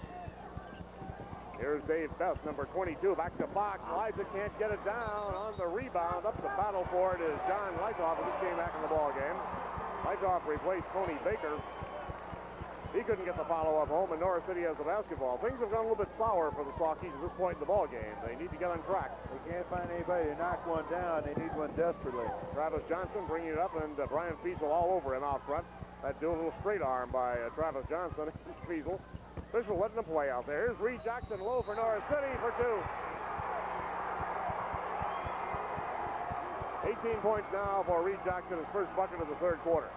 Speaker 6: Here's Dave Best, number 22, back to Fox. Liza can't get it down on the rebound. Up to battle for it is John Leitoff, who just came back in the ball game. Leitoff replaced Tony Baker. He couldn't get the follow-up home, and Norris City has the basketball. Things have gone a little bit sour for the Saukeys at this point in the ball game. They need to get on track.
Speaker 7: They can't find anybody to knock one down. They need one desperately.
Speaker 6: Travis Johnson bringing it up, and Brian Fiesel all over him out front. That doing a little straight arm by Travis Johnson. Fiesel. Official letting them play out there. Here's Reed Jackson low for Norris City for two. 18 points now for Reed Jackson, his first bucket of the third quarter.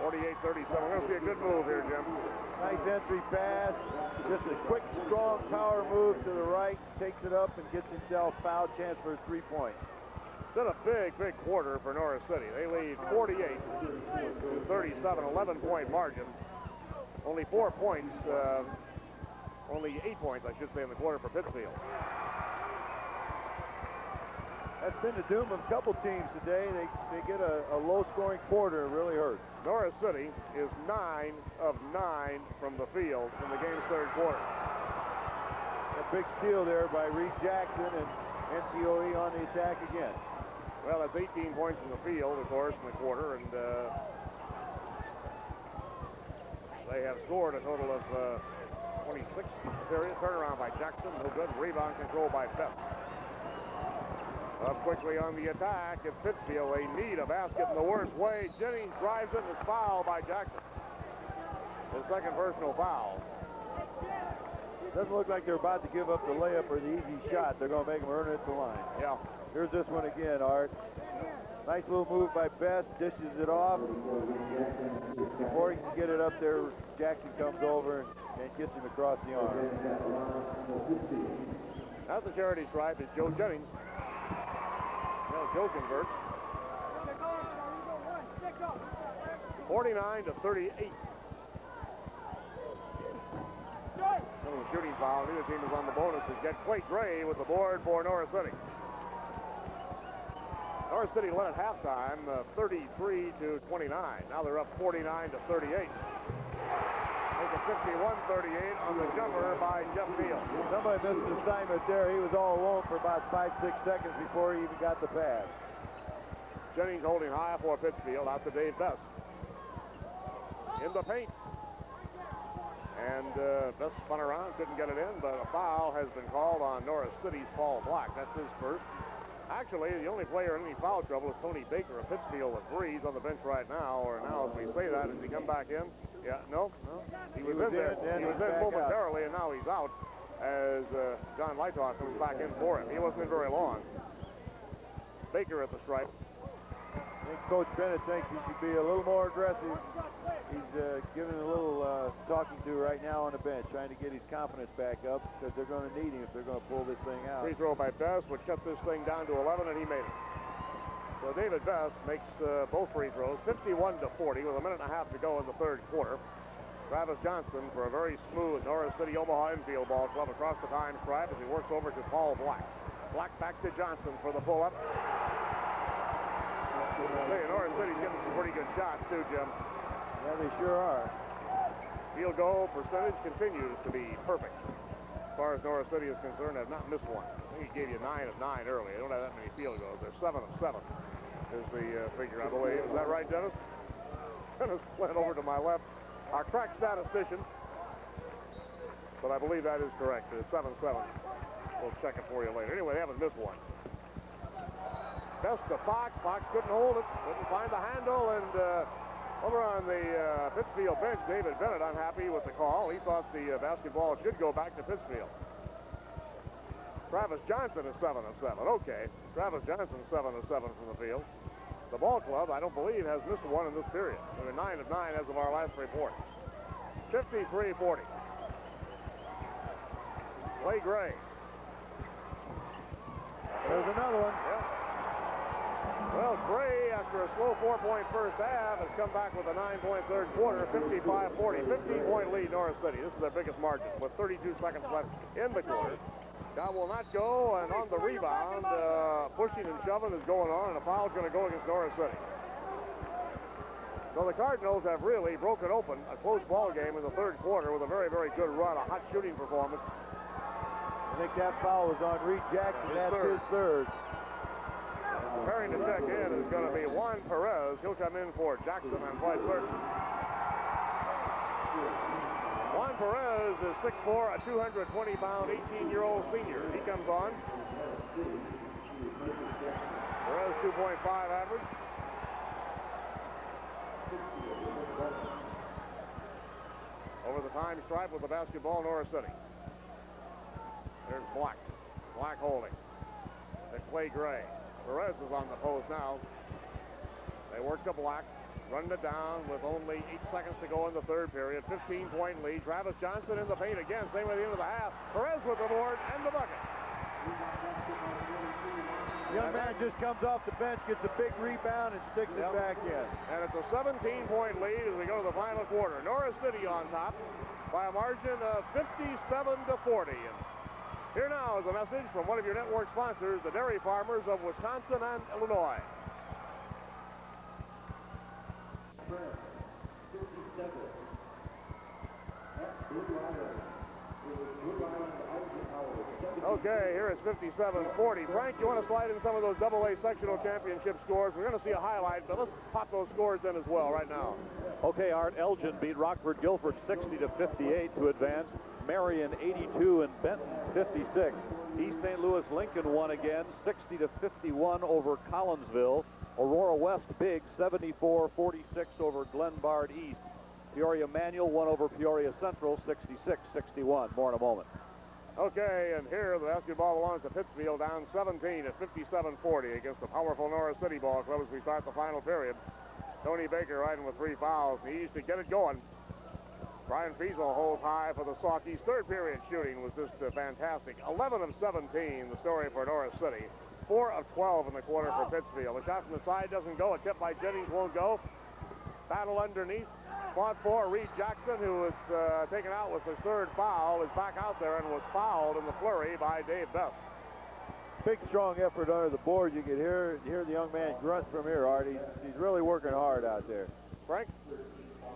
Speaker 6: 48-37. We're going to see a good move here, Jim.
Speaker 7: Nice entry pass. Just a quick, strong power move to the right. Takes it up and gets himself foul chance for a three-point.
Speaker 6: It's been a big, big quarter for Norris City. They lead 48-37, 11-point margin. Only 4 points, only 8 points, I should say, in the quarter for Pittsfield.
Speaker 7: That's been the doom of a couple teams today. They get a low-scoring quarter. It really hurts.
Speaker 6: Norris City is 9 of 9 from the field in the game's third quarter.
Speaker 7: A big steal there by Reed Jackson, and NCOE on the attack again.
Speaker 6: Well, that's 18 points in the field, of course, in the quarter, and they have scored a total of 26 in the period. Turnaround by Jackson, no good. Rebound control by Best. Up quickly on the attack, it's Pittsfield. They need a basket in the worst way. Jennings drives it and is fouled by Jackson. His second personal foul.
Speaker 7: Doesn't look like they're about to give up the layup or the easy shot. They're going to make them earn it at the line.
Speaker 6: Yeah.
Speaker 7: Here's this one again, Art. Nice little move by Best, dishes it off. Before he can get it up there, Jackson comes over and gets him across the arm.
Speaker 6: At the charity stripe is Joe Jennings. Well, Joe converts. 49-38. Little shooting foul. Neither team is on the bonus. Get Clay Gray with the board for Norris City. Norris City led at halftime, 33-29. Now they're up 49-38. Make it 51-38 on the jumper by Jeff Beal.
Speaker 7: Somebody missed an assignment there. He was all alone for about 5-6 seconds before he even got the pass.
Speaker 6: Jennings holding high for Pittsfield. Out to Dave Best. In the paint. And Best spun around, couldn't get it in, but a foul has been called on Norris City's Paul Black. That's his first. Actually, the only player in any foul trouble is Tony Baker of Pittsfield with 3. He's on the bench right now, or now as we say that, does he come back in? Yeah, no. He was in there. He was in momentarily, and now he's out as John Lightoff comes back in for him. He wasn't in very long. Baker at the stripe.
Speaker 7: I think Coach Bennett thinks he should be a little more aggressive. He's giving a little talking to right now on the bench, trying to get his confidence back up because they're going to need him if they're going to pull this thing out.
Speaker 6: Free throw by Best would cut this thing down to 11, and he made it. So David Best makes both free throws, 51-40, with a minute and a half to go in the third quarter. Travis Johnston for a very smooth Norris City Omaha-Enfield ball club across the time stripe as he works over to Paul Black. Black back to Johnston for the pull-up. Norris City's getting some pretty good shots, too, Jim.
Speaker 7: Yeah, they sure are.
Speaker 6: Field goal percentage continues to be perfect. As far as Norris City is concerned, I've not missed one. I think he gave you 9 of 9 early. They don't have that many field goals. They're 7 of 7 is the figure, I believe. Is that right, Dennis? Dennis went over to my left. Our crack statistician. But I believe that is correct. It's 7-7. We'll check it for you later. Anyway, they haven't missed one. Best to Fox. Fox couldn't hold it. Couldn't find the handle. And over on the Pittsfield bench, David Bennett unhappy with the call. He thought the basketball should go back to Pittsfield. Travis Johnson is 7 of 7. Okay. Travis Johnson is 7 of 7 from the field. The ball club, I don't believe, has missed one in this period. They're 9 of 9 as of our last report. 53-40. Clay Gray.
Speaker 7: There's another one.
Speaker 6: Yep. Well, Gray, after a slow 4-point first half, has come back with a 9-point third quarter, 55-40. 15-point lead, Norris City. This is their biggest margin with 32 seconds left in the quarter. That will not go, and on the rebound, pushing and shoving is going on, and a foul is going to go against Norris City. So the Cardinals have really broken open a close ball game in the third quarter with a very, very good run, a hot shooting performance.
Speaker 7: I think that foul was on Reed Jackson. That's his third.
Speaker 6: Preparing to check in is going to be Juan Perez. He'll come in for Jackson and vice versa. Juan Perez is 6'4", a 220-pound, 18-year-old senior. He comes on. Perez 2.5 average. Over the time stripe with the basketball, Norris City. There's Black. Black holding. That's Clay Gray. Perez is on the post now. They work to Black. Running it down with only 8 seconds to go in the third period. 15-point lead. Travis Johnson in the paint again. Same way at the end of the half. Perez with the board and the bucket.
Speaker 7: Young man just comes off the bench, gets a big rebound, and sticks it back in.
Speaker 6: And it's a 17-point lead as we go to the final quarter. Norris City on top by a margin of 57-40. And here now is a message from one of your network sponsors, the dairy farmers of Wisconsin and Illinois. Okay, here it's 57-40. Frank, you want to slide in some of those AA sectional championship scores? We're going to see a highlight, but let's pop those scores in as well right now.
Speaker 7: Okay, Art, Elgin beat Rockford Guilford 60-58 to advance. Marion 82 and Benton 56. East St. Louis Lincoln won again 60-51 over Collinsville. Aurora West Big 74-46 over Glenbard East. Peoria Manual won over Peoria Central 66-61. More in a moment.
Speaker 6: Okay, and here the basketball belongs to Pittsfield, down 17 at 57-40 against the powerful Norris City Ball Club as we start the final period. Tony Baker riding with 3 fouls. He used to get it going. Brian Fiesel holds high for the Saukeys. Third period shooting was just fantastic. 11 of 17, the story for Norris City. 4 of 12 in the quarter for Pittsfield. A shot from the side doesn't go. A tip by Jennings won't go. Battle underneath. Fought for Reed Jackson, who was taken out with his 3rd foul, is back out there and was fouled in the flurry by Dave Best.
Speaker 7: Big, strong effort under the board. You could hear the young man grunt from here, Art. He's really working hard out there.
Speaker 6: Frank?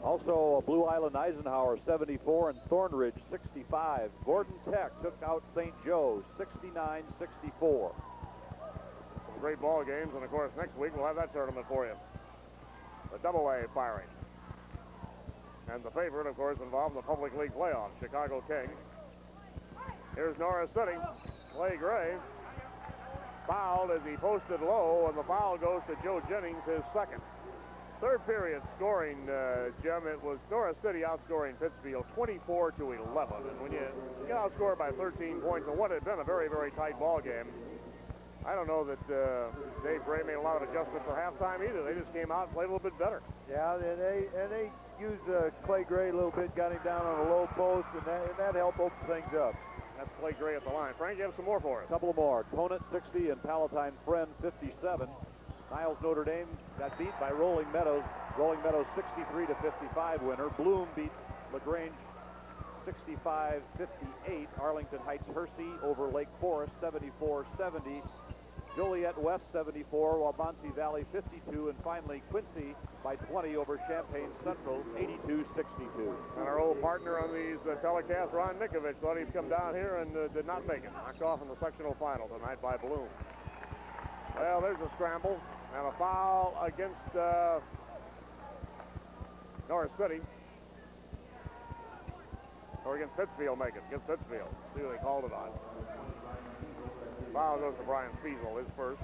Speaker 7: Also, Blue Island Eisenhower 74 and Thornridge 65. Gordon Tech took out St. Joe's 69-64.
Speaker 6: Some great ball games, and of course next week we'll have that tournament for you. The AA firing. And the favorite, of course, involved in the Public League playoffs, Chicago King. Here's Norris City. Clay Gray fouled as he posted low, and the foul goes to Joe Jennings, his 2nd. Third period scoring, Jim, it was Norris City outscoring Pittsfield 24-11. And when you get outscored by 13 points in what had been a very, very tight ball game, I don't know that Dave Gray made a lot of adjustments at halftime either. They just came out and played a little bit better.
Speaker 7: Yeah, and they used Clay Gray a little bit, got him down on a low post, and that helped open things up.
Speaker 6: That's Clay Gray at the line. Frank, you have some more for us.
Speaker 7: A couple more. Conant 60 and Palatine Friend 57. Niles Notre Dame got beat by Rolling Meadows. Rolling Meadows 63-55 winner. Bloom beat LaGrange 65-58. Arlington Heights Hersey over Lake Forest 74-70. Joliet West 74, Wabansie Valley 52, and finally Quincy by 20 over Champaign Central 82-62.
Speaker 6: And our old partner on these telecasts, Ron Nikovich, thought he'd come down here and did not make it. Knocked off in the sectional final tonight by Bloom. Well, there's a scramble and a foul against Norris City. Or against Pittsfield, against Pittsfield. See who they called it on. Foul goes to Brian Fiesel, his first.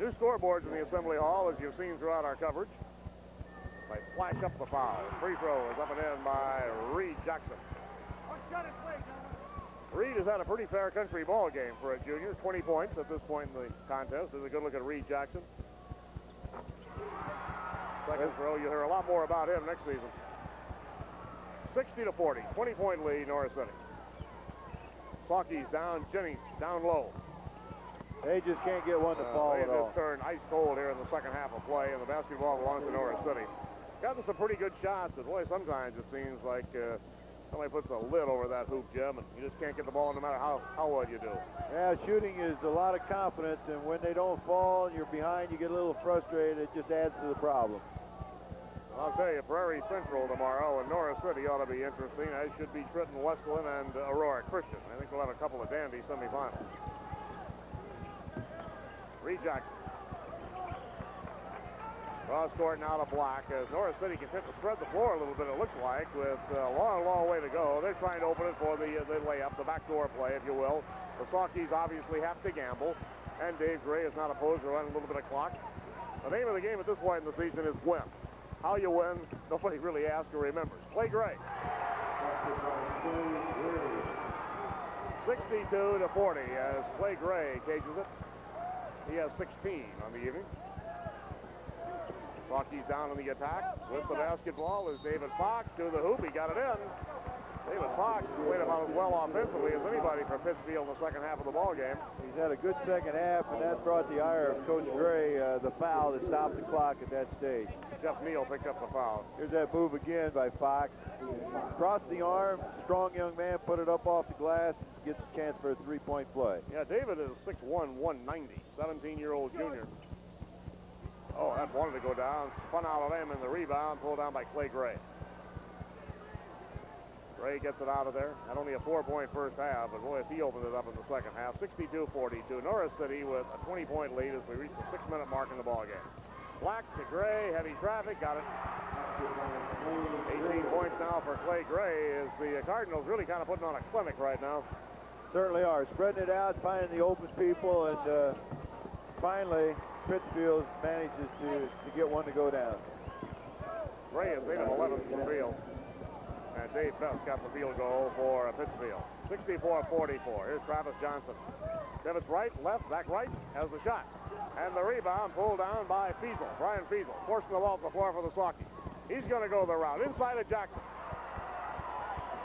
Speaker 6: New scoreboards in the Assembly Hall, as you've seen throughout our coverage. They flash up the foul. Free throw is up and in by Reed Jackson. Reed has had a pretty fair country ball game for a junior. 20 points at this point in the contest. There's a good look at Reed Jackson. Second throw, you'll hear a lot more about him next season. 60-40, 20-point lead, Norris City. Saukeys down, Jennings down low.
Speaker 7: They just can't get one to fall at all.
Speaker 6: They just turned ice cold here in the second half of play, and the basketball belongs to Norris City. Gotten some pretty good shots, but boy, sometimes it seems like somebody puts a lid over that hoop, Jim, and you just can't get the ball no matter how well you do.
Speaker 7: Yeah, shooting is a lot of confidence, and when they don't fall and you're behind, you get a little frustrated. It just adds to the problem.
Speaker 6: I'll tell you, Prairie Central tomorrow and Norris City ought to be interesting, as should be Trenton Westland and Aurora Christian. I think we'll have a couple of dandy semifinals. Reed Jackson. Cross court now to Black as Norris City can tend to spread the floor a little bit, it looks like, with a long, long way to go. They're trying to open it for the layup, the backdoor play, if you will. The Saukeys obviously have to gamble, and Dave Gray is not opposed to running a little bit of clock. The name of the game at this point in the season is win. How you win, nobody really asks or remembers. Clay Gray. 62-40 as Clay Gray cages it. He has 16 on the evening. Saukeys down on the attack with the basketball is David Fox to the hoop. He got it in. David Fox played about as well offensively as anybody for Pittsfield in the second half of the ball game.
Speaker 7: He's had a good second half, and that brought the ire of Coach Gray, the foul that stopped the clock at that stage.
Speaker 6: Jeff Neal picked up the foul.
Speaker 7: Here's that move again by Fox. Crossed the arm, strong young man, put it up off the glass, gets a chance for a three-point play.
Speaker 6: Yeah, David is 6'1", 190, 17-year-old junior. Oh, that wanted to go down. Spun out of him in the rebound, pulled down by Clay Gray. Gray gets it out of there. Had only a 4-point first half, but boy, if he opened it up in the second half. 62-42. Norris City with a 20-point lead as we reach the 6-minute mark in the ballgame. Black to Gray, heavy traffic, got it. 18 points now for Clay Gray as the Cardinals really kind of putting on a clinic right now.
Speaker 7: Certainly are. Spreading it out, finding the open people, and finally, Pittsfield manages to get one to go down.
Speaker 6: Gray is 8 of 11 from the field. And Dave Best got the field goal for Pittsfield. 64-44. Here's Travis Johnson. Pivots right, left, back right, has the shot. And the rebound pulled down by Fiesel. Brian Fiesel forcing the ball to the floor for the Saukeys. He's going to go the route inside of Jackson.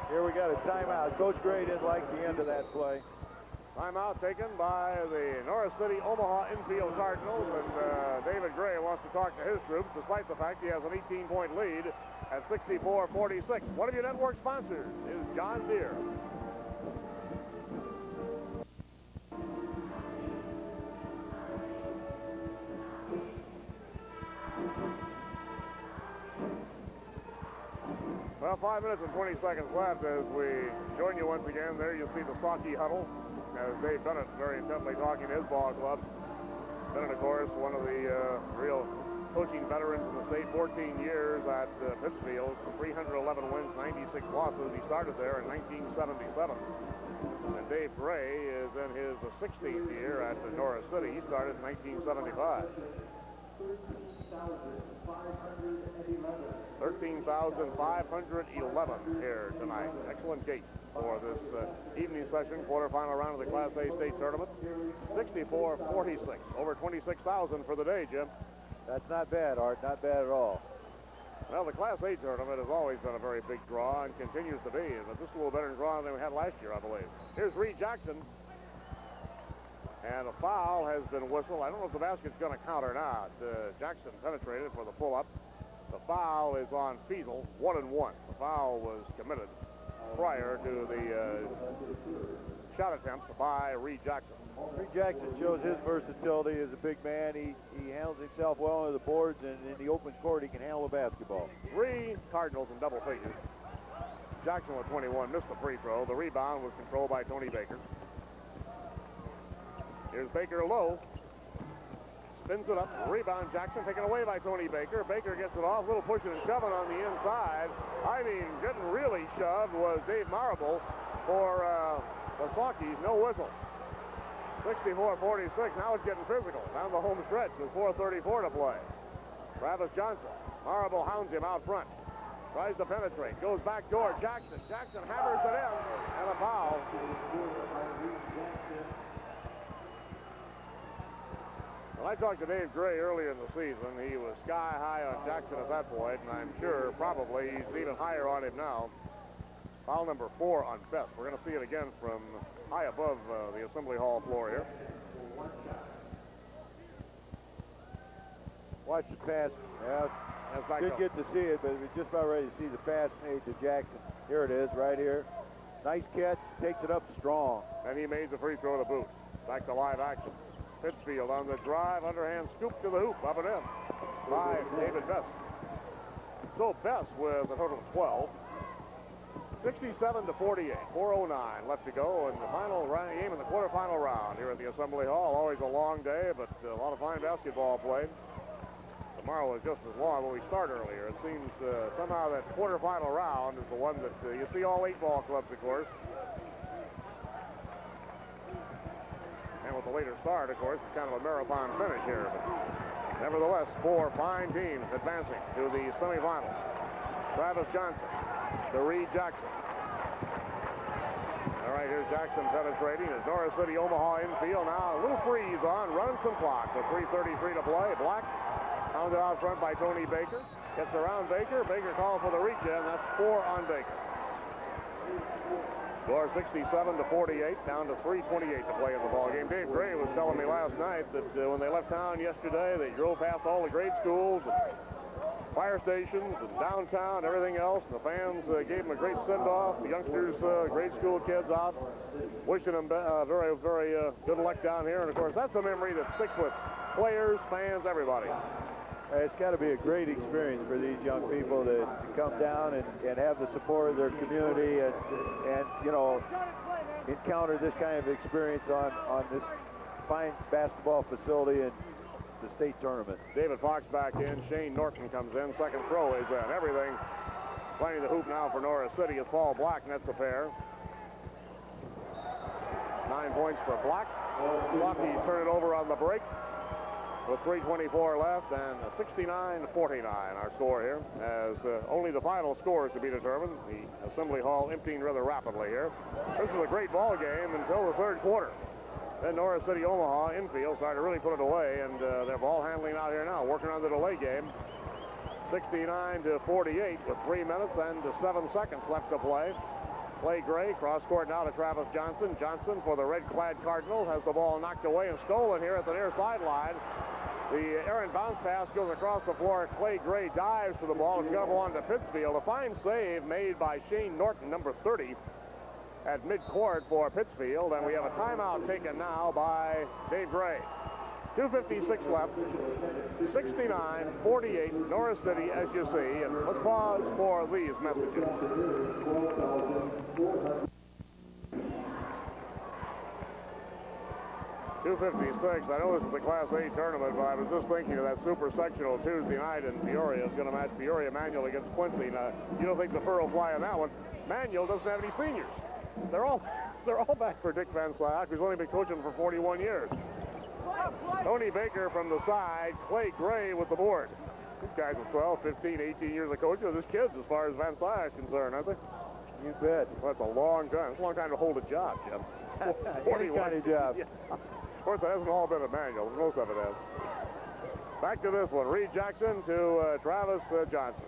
Speaker 7: Here we got a timeout. Coach Gray didn't like the end of that play.
Speaker 6: Timeout taken by the Norris City Omaha-Enfield Cardinals, and David Gray wants to talk to his troops despite the fact he has an 18-point lead at 64-46. One of your network sponsors is John Deere. Well, 5 minutes and 20 seconds left as we join you once again. There you see the Sauke huddle as Dave Bennett very intently talking to his ball club. Bennett, of course, one of the real coaching veterans in the state, 14 years at Pittsfield, 311 wins, 96 losses. He started there in 1977. And Dave Gray is in his 16th year at Norris City. He started in 1975. 13,511 here tonight. Excellent gate for this evening session, quarterfinal round of the Class A state tournament. 64-46, over 26,000 for the day, Jim.
Speaker 7: That's not bad, Art. Not bad at all.
Speaker 6: Well, the Class A tournament has always been a very big draw and continues to be, but this is a little better draw than we had last year, I believe. Here's Reed Jackson. And a foul has been whistled. I don't know if the basket's going to count or not. Jackson penetrated for the pull-up. The foul is on Fiesel, 1-1. The foul was committed prior to the shot attempt by Reed Jackson.
Speaker 7: Reed Jackson shows his versatility as a big man. He handles himself well on the boards, and in the open court, he can handle the basketball.
Speaker 6: 3 Cardinals in double figures. Jackson with 21 missed the free throw. The rebound was controlled by Tony Baker. Here's Baker low. Spins it up. Rebound Jackson taken away by Tony Baker. Baker gets it off. A little pushing and shoving on the inside. I mean, getting really shoved was Dave Marable for the Saukeys. No whistle. 64-46. Now it's getting physical. Down the home stretch with 4:34 to play. Travis Johnson. Marable hounds him out front. Tries to penetrate. Goes back door. Jackson. Jackson hammers it in. And a foul. When I talked to Dave Gray earlier in the season, he was sky high on Jackson at that point, and I'm sure probably he's even higher on him now. Foul number 4 on Best. We're going to see it again from high above the Assembly Hall floor here.
Speaker 7: Watch the pass. Yeah, didn't get to see it, but we're just about ready to see the pass made to Jackson. Here it is, right here. Nice catch, takes it up strong.
Speaker 6: And he made the free throw to boot. Back to live action. Pittsfield on the drive, underhand scoop to the hoop, up and in by David Best. So Best with a total of 12. 67-48, 4:09 left to go in the final game in the quarterfinal round here at the Assembly Hall. Always a long day, but a lot of fine basketball played. Tomorrow is just as long, but we start earlier. It seems somehow that quarterfinal round is the one that you see all 8 ball clubs, of course. And with the later start, of course, it's kind of a marathon finish here. But nevertheless, 4 fine teams advancing to the semifinals. Travis Johnson to Reed Jackson. All right, here's Jackson penetrating as Norris City Omaha-Enfield. Now a little freeze on, running some clock with 3:33 to play. Black hounded out front by Tony Baker. Gets around Baker. Baker called for the reach in. That's 4 on Baker. Score 67-48, down to 3:28 to play in the ballgame. Dave Gray was telling me last night that when they left town yesterday, they drove past all the grade schools, and fire stations, and downtown, everything else. And the fans gave them a great send-off. The youngsters, grade school kids out, wishing them very, very good luck down here. And, of course, that's a memory that sticks with players, fans, everybody.
Speaker 7: It's got to be a great experience for these young people to come down and have the support of their community and you know, encounter this kind of experience on this fine basketball facility in the state tournament.
Speaker 6: David Fox back in. Shane Norton comes in. Second throw is in. Everything playing the hoop now for Norris City is Paul Black nets the pair. 9 points for Black. Lucky turn it over on the break with 3:24 left and 69-49 our score here, as only the final scores to be determined. The Assembly Hall emptying rather rapidly here. This is a great ball game until the third quarter. Then Norris City, Omaha-Enfield started to really put it away, and they're ball handling out here now, working on the delay game. 69-48 with 3 minutes and 7 seconds left to play. Clay Gray, cross court now to Travis Johnson. Johnson for the red-clad Cardinals has the ball knocked away and stolen here at the near sideline. The errant bounce pass goes across the floor. Clay Gray dives for the ball. It's going to go on to Pittsfield. A fine save made by Shane Norton, number 30, at midcourt for Pittsfield. And we have a timeout taken now by Dave Gray. 2:56 left. 69-48, Norris City, as you see. And let's pause for these messages. 2:56. I know this is the Class A tournament, but I was just thinking of that super sectional Tuesday night in Peoria. It's going to match Peoria Manual against Quincy. Now, you don't think the fur will fly on that one. Manual doesn't have any seniors. They're all back for Dick Van Slyke, who's only been coaching for 41 years. Tony Baker from the side, Clay Gray with the board. These guys are 12, 15, 18 years of coaching. They're just kids as far as Van Slyke is concerned, aren't they?
Speaker 7: You bet.
Speaker 6: Well, that's a long time. It's a long time to hold a job, Jeff.
Speaker 7: 41 kind of job.
Speaker 6: Yeah. Of course, it hasn't all been a manual. Most of it has. Back to this one. Reed Jackson to Travis Johnson.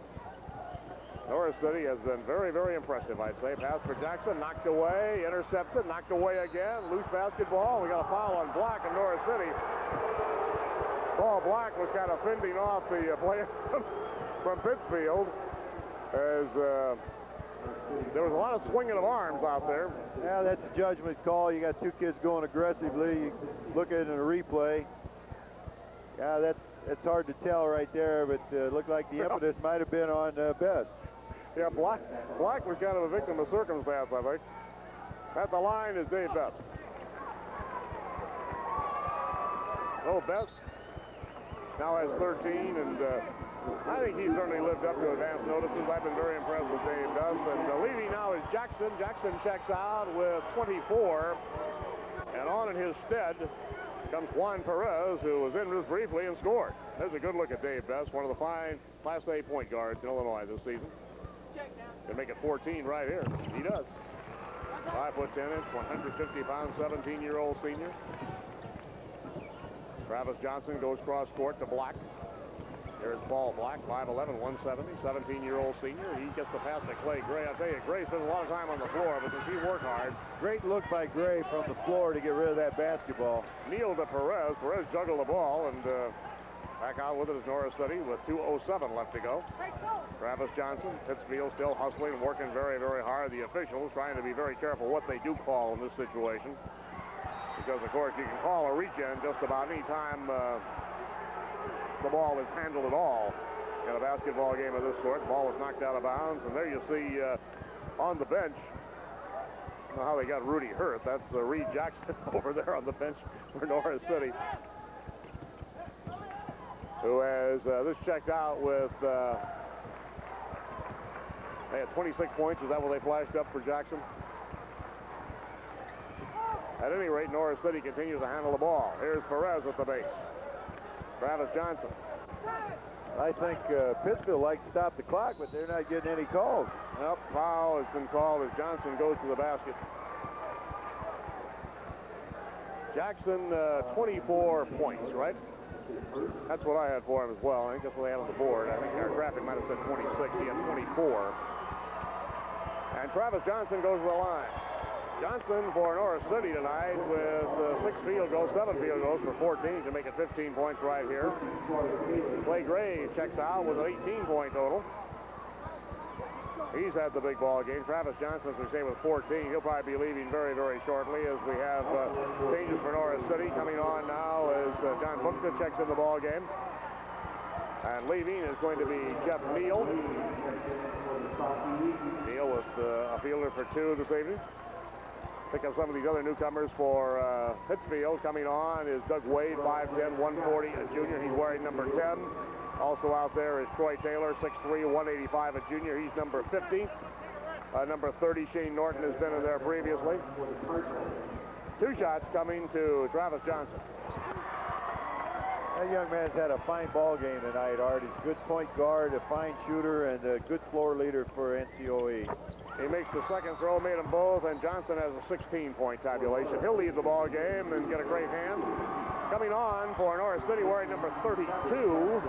Speaker 6: Norris City has been very, very impressive, I'd say. Pass for Jackson, knocked away, intercepted, knocked away again. Loose basketball. We got a foul on Black in Norris City. Paul Black was kind of fending off the player from Pittsfield as there was a lot of swinging of arms out there.
Speaker 7: Yeah, that's a judgment call. You got two kids going aggressively. You look at it in a replay. Yeah, that's hard to tell right there, but looked like the impetus might have been on Best.
Speaker 6: Yeah, Black was kind of a victim of circumstance, I think. At the line is Dave Best. Oh, Best now has 13, and I think he's certainly lived up to advance notices. I've been very impressed with Dave Best. And leading now is Jackson. Jackson checks out with 24, and on in his stead comes Juan Perez, who was in just briefly and scored. There's a good look at Dave Best, one of the fine Class A point guards in Illinois this season. Can make it 14 right here. He does. 5 foot 10 inch, 150 pound, 17-year-old senior. Travis Johnson goes cross court to Black. Here's Paul Black, 5'11", 170, 17-year-old senior. He gets the pass to Clay Gray. I tell you, Gray spends a lot of time on the floor, but does he work hard?
Speaker 7: Great look by Gray from the floor to get rid of that basketball.
Speaker 6: Kneel to Perez. Perez juggled the ball, and back out with it is Norris City with 2:07 left to go. Travis Johnson, Pittsfield still hustling and working very, very hard. The officials trying to be very careful what they do call in this situation. Because, of course, you can call a reach-in just about any time the ball is handled at all in a basketball game of this sort. The ball was knocked out of bounds, and there you see on the bench, I don't know how they got Rudy hurt. That's Reed Jackson over there on the bench for Norris City, who has this checked out with, they had 26 points. Is that what they flashed up for Jackson? At any rate, Norris City continues to handle the ball. Here's Perez at the base. Travis Johnson.
Speaker 7: I think Pittsfield likes to stop the clock, but they're not getting any calls.
Speaker 6: Nope, foul has been called as Johnson goes to the basket. Jackson, 24 points, right? That's what I had for him as well. I think that's what they had on the board. I think our graphic might have said 26. He had 24. And Travis Johnson goes to the line. Johnson for Norris City tonight with 6 field goals, 7 field goals for 14 to make it 15 points right here. Clay Gray checks out with an 18-point total. He's had the big ball game. Travis Johnson, as we say, with 14. He'll probably be leaving very, very shortly as we have changes for Norris City. Coming on now as John Bukta checks in the ball game. And leaving is going to be Jeff Neal. Neal with a fielder for 2 this evening. Pick up some of these other newcomers for Pittsfield. Coming on is Doug Wade, 5'10", 140, a junior. He's wearing number 10. Also out there is Troy Taylor, 6'3", 185, a junior. He's number 50. Number 30, Shane Norton, has been in there previously. 2 shots coming to Travis Johnson.
Speaker 7: That young man's had a fine ball game tonight, Art. He's a good point guard, a fine shooter, and a good floor leader for NCOE.
Speaker 6: He makes the second throw, made them both, and Johnson has a 16-point tabulation. He'll lead the ball game and get a great hand. Coming on for Norris City, wearing number 32,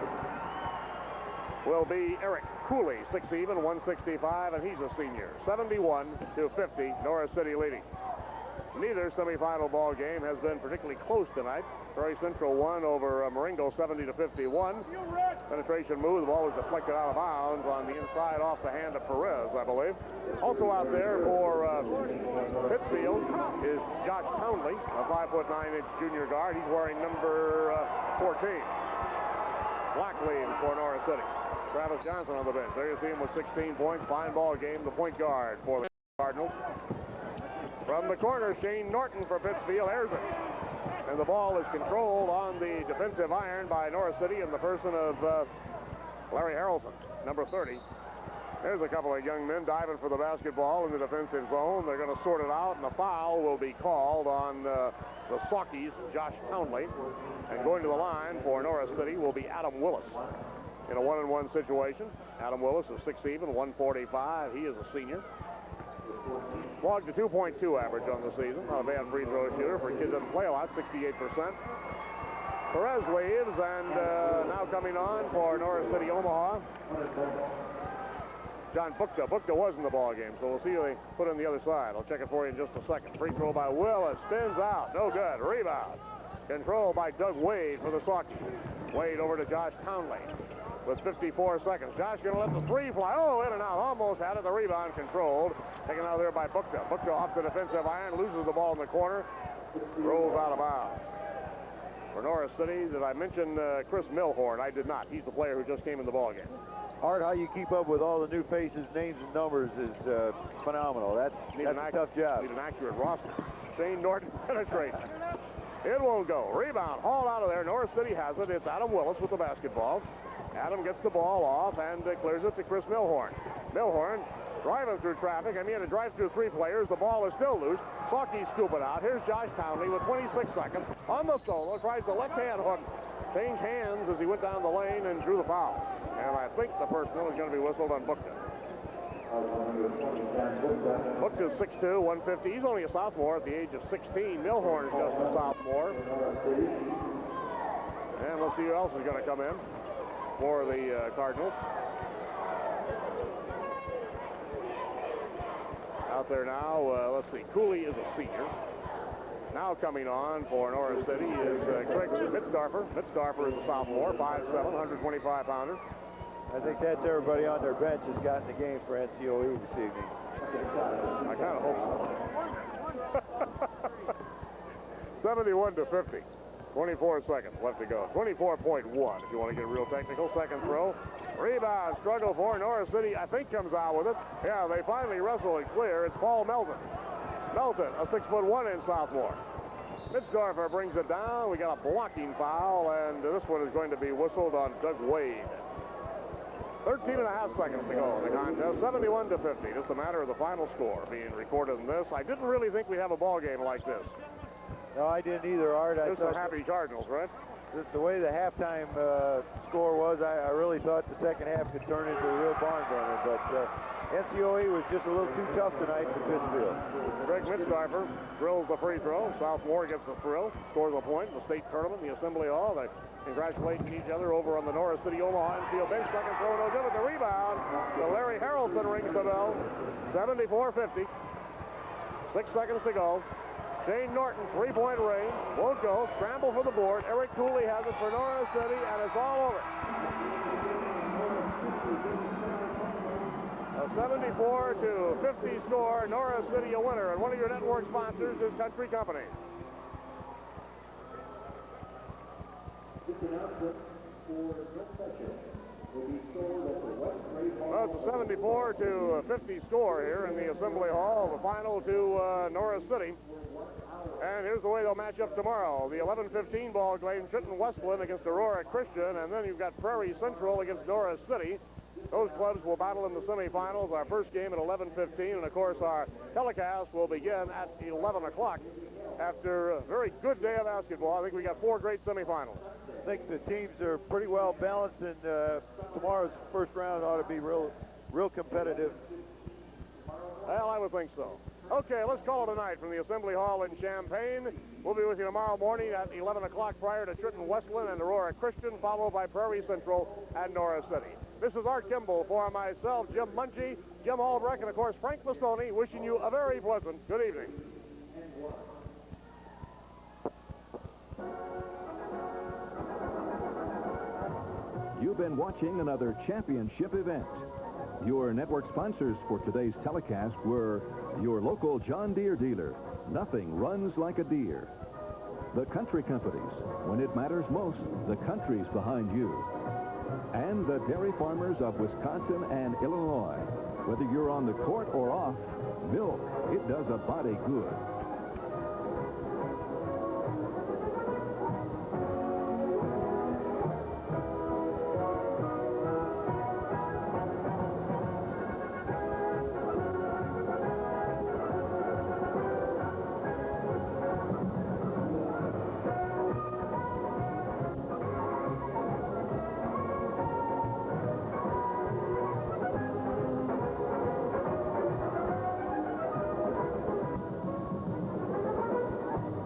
Speaker 6: will be Eric Cooley, 6 even, 165, and he's a senior. 71-50, Norris City leading. Neither semifinal ball game has been particularly close tonight. Prairie Central won over Marengo 70-51. Penetration move, the ball was deflected out of bounds on the inside off the hand of Perez, I believe. Also out there for Pittsfield is Josh Townley, a 5'9" junior guard. He's wearing number 14. Black leaves for Norris City. Travis Johnson on the bench. There you see him with 16 points. Fine ball game. The point guard for the Cardinals. From the corner, Shane Norton for Pittsfield airs it. And the ball is controlled on the defensive iron by Norris City in the person of Larry Harrelson, number 30. There's a couple of young men diving for the basketball in the defensive zone. They're going to sort it out, and the foul will be called on the Saukeys, Josh Townley. And going to the line for Norris City will be Adam Willis. In a 1-on-1 situation, Adam Willis is 6 even, 145. He is a senior. Logged a 2.2 average on the season. Not a bad free throw shooter for a kid that doesn't play a lot, 68%. Perez leaves, and now coming on for Norris City, Omaha, John Bukta. Bukta was in the ball game, so we'll see who they put on the other side. I'll check it for you in just a second. Free throw by Willis, spins out, no good. Rebound. Controlled by Doug Wade for the Saukeys. Wade over to Josh Townley with 54 seconds. Josh going to let the 3 fly. Oh, in and out. Almost had it. The rebound controlled. Taken out there by Bukta. Bukta off the defensive iron. Loses the ball in the corner. Rolls out of bounds. For Norris City, did I mention Chris Milhorn? I did not. He's the player who just came in the ball game.
Speaker 7: Art, how you keep up with all the new faces, names, and numbers is phenomenal. That's a tough job.
Speaker 6: Need an accurate roster. Shane Norton penetrates. It won't go. Rebound. Hauled out of there. Norris City has it. It's Adam Willis with the basketball. Adam gets the ball off and clears it to Chris Milhorn. Milhorn driving through traffic. I mean, had to drive through 3 players. The ball is still loose. Saukeys scoop it out. Here's Josh Townley with 26 seconds on the solo. Tries the left-hand hook. Changed hands as he went down the lane and drew the foul. And I think the personal is going to be whistled on Bukta. Bukta's 6'2", 150. He's only a sophomore at the age of 16. Milhorn is just a sophomore. And let's see who else is going to come in for the Cardinals. Out there now, let's see, Cooley is a senior. Now coming on for Norris City is Craig Mitzdorfer. Mitzdorfer is a sophomore, 5'7", 125-pounder.
Speaker 7: I think that's everybody on their bench has gotten the game for NCOE this evening.
Speaker 6: I kind of hope so. 71-50. 24 seconds left to go. 24.1 if you want to get real technical. Second throw. Rebound. Struggle for Norris City. I think comes out with it. Yeah, they finally wrestle it clear. It's Paul Melton. Melton, a 6'1" sophomore. Mitzdorfer brings it down. We got a blocking foul, and this one is going to be whistled on Doug Wade. 13.5 seconds to go in the contest. 71-50. Just a matter of the final score being recorded in this. I didn't really think we'd have a ball game like this.
Speaker 7: No, I didn't either, Art.
Speaker 6: Just some happy Cardinals, right?
Speaker 7: Just the way the halftime score was, I really thought the second half could turn into a real barn burner, but NCOE was just a little too tough tonight for Pittsfield.
Speaker 6: Greg Mitzdorfer drills the free throw. Sophomore gets the thrill, scores a point in the state tournament, the Assembly Hall. They congratulating each other over on the Norris City Omaha-Enfield bench. Second throw, no good with the rebound. So Larry Harrelson rings the bell. 74-50. 6 seconds to go. Shane Norton, 3-point range. Won't go. Scramble for the board. Eric Cooley has it for Norris City, and it's all over. A 74-50 score. Norris City a winner. And one of your network sponsors is Country Company.
Speaker 8: This announcement for no session.
Speaker 6: 74-50 score here in the Assembly Hall. The final to Norris City. And here's the way they'll match up tomorrow. The 11:15 ball game, Trenton Westland against Aurora Christian, and then you've got Prairie Central against Norris City. Those clubs will battle in the semifinals. Our first game at 11:15, and of course our telecast will begin at 11 o'clock. After a very good day of basketball, I think we got 4 great semifinals.
Speaker 7: I think the teams are pretty well balanced, and tomorrow's first round ought to be real competitive.
Speaker 6: Well, I would think so. Okay, let's call it a night from the Assembly Hall in Champaign. We'll be with you tomorrow morning at 11 o'clock prior to Trenton Westland and Aurora Christian, followed by Prairie Central and Norris City. This is Art Kimball for myself, Jim Mungie, Jim Albrecht, and of course Frank Mastoni, wishing you a very pleasant good evening.
Speaker 12: You've been watching another championship event. Your network sponsors for today's telecast were your local John Deere dealer. Nothing runs like a Deere. The country companies. When it matters most, the country's behind you. And the dairy farmers of Wisconsin and Illinois. Whether you're on the court or off, milk, it does a body good.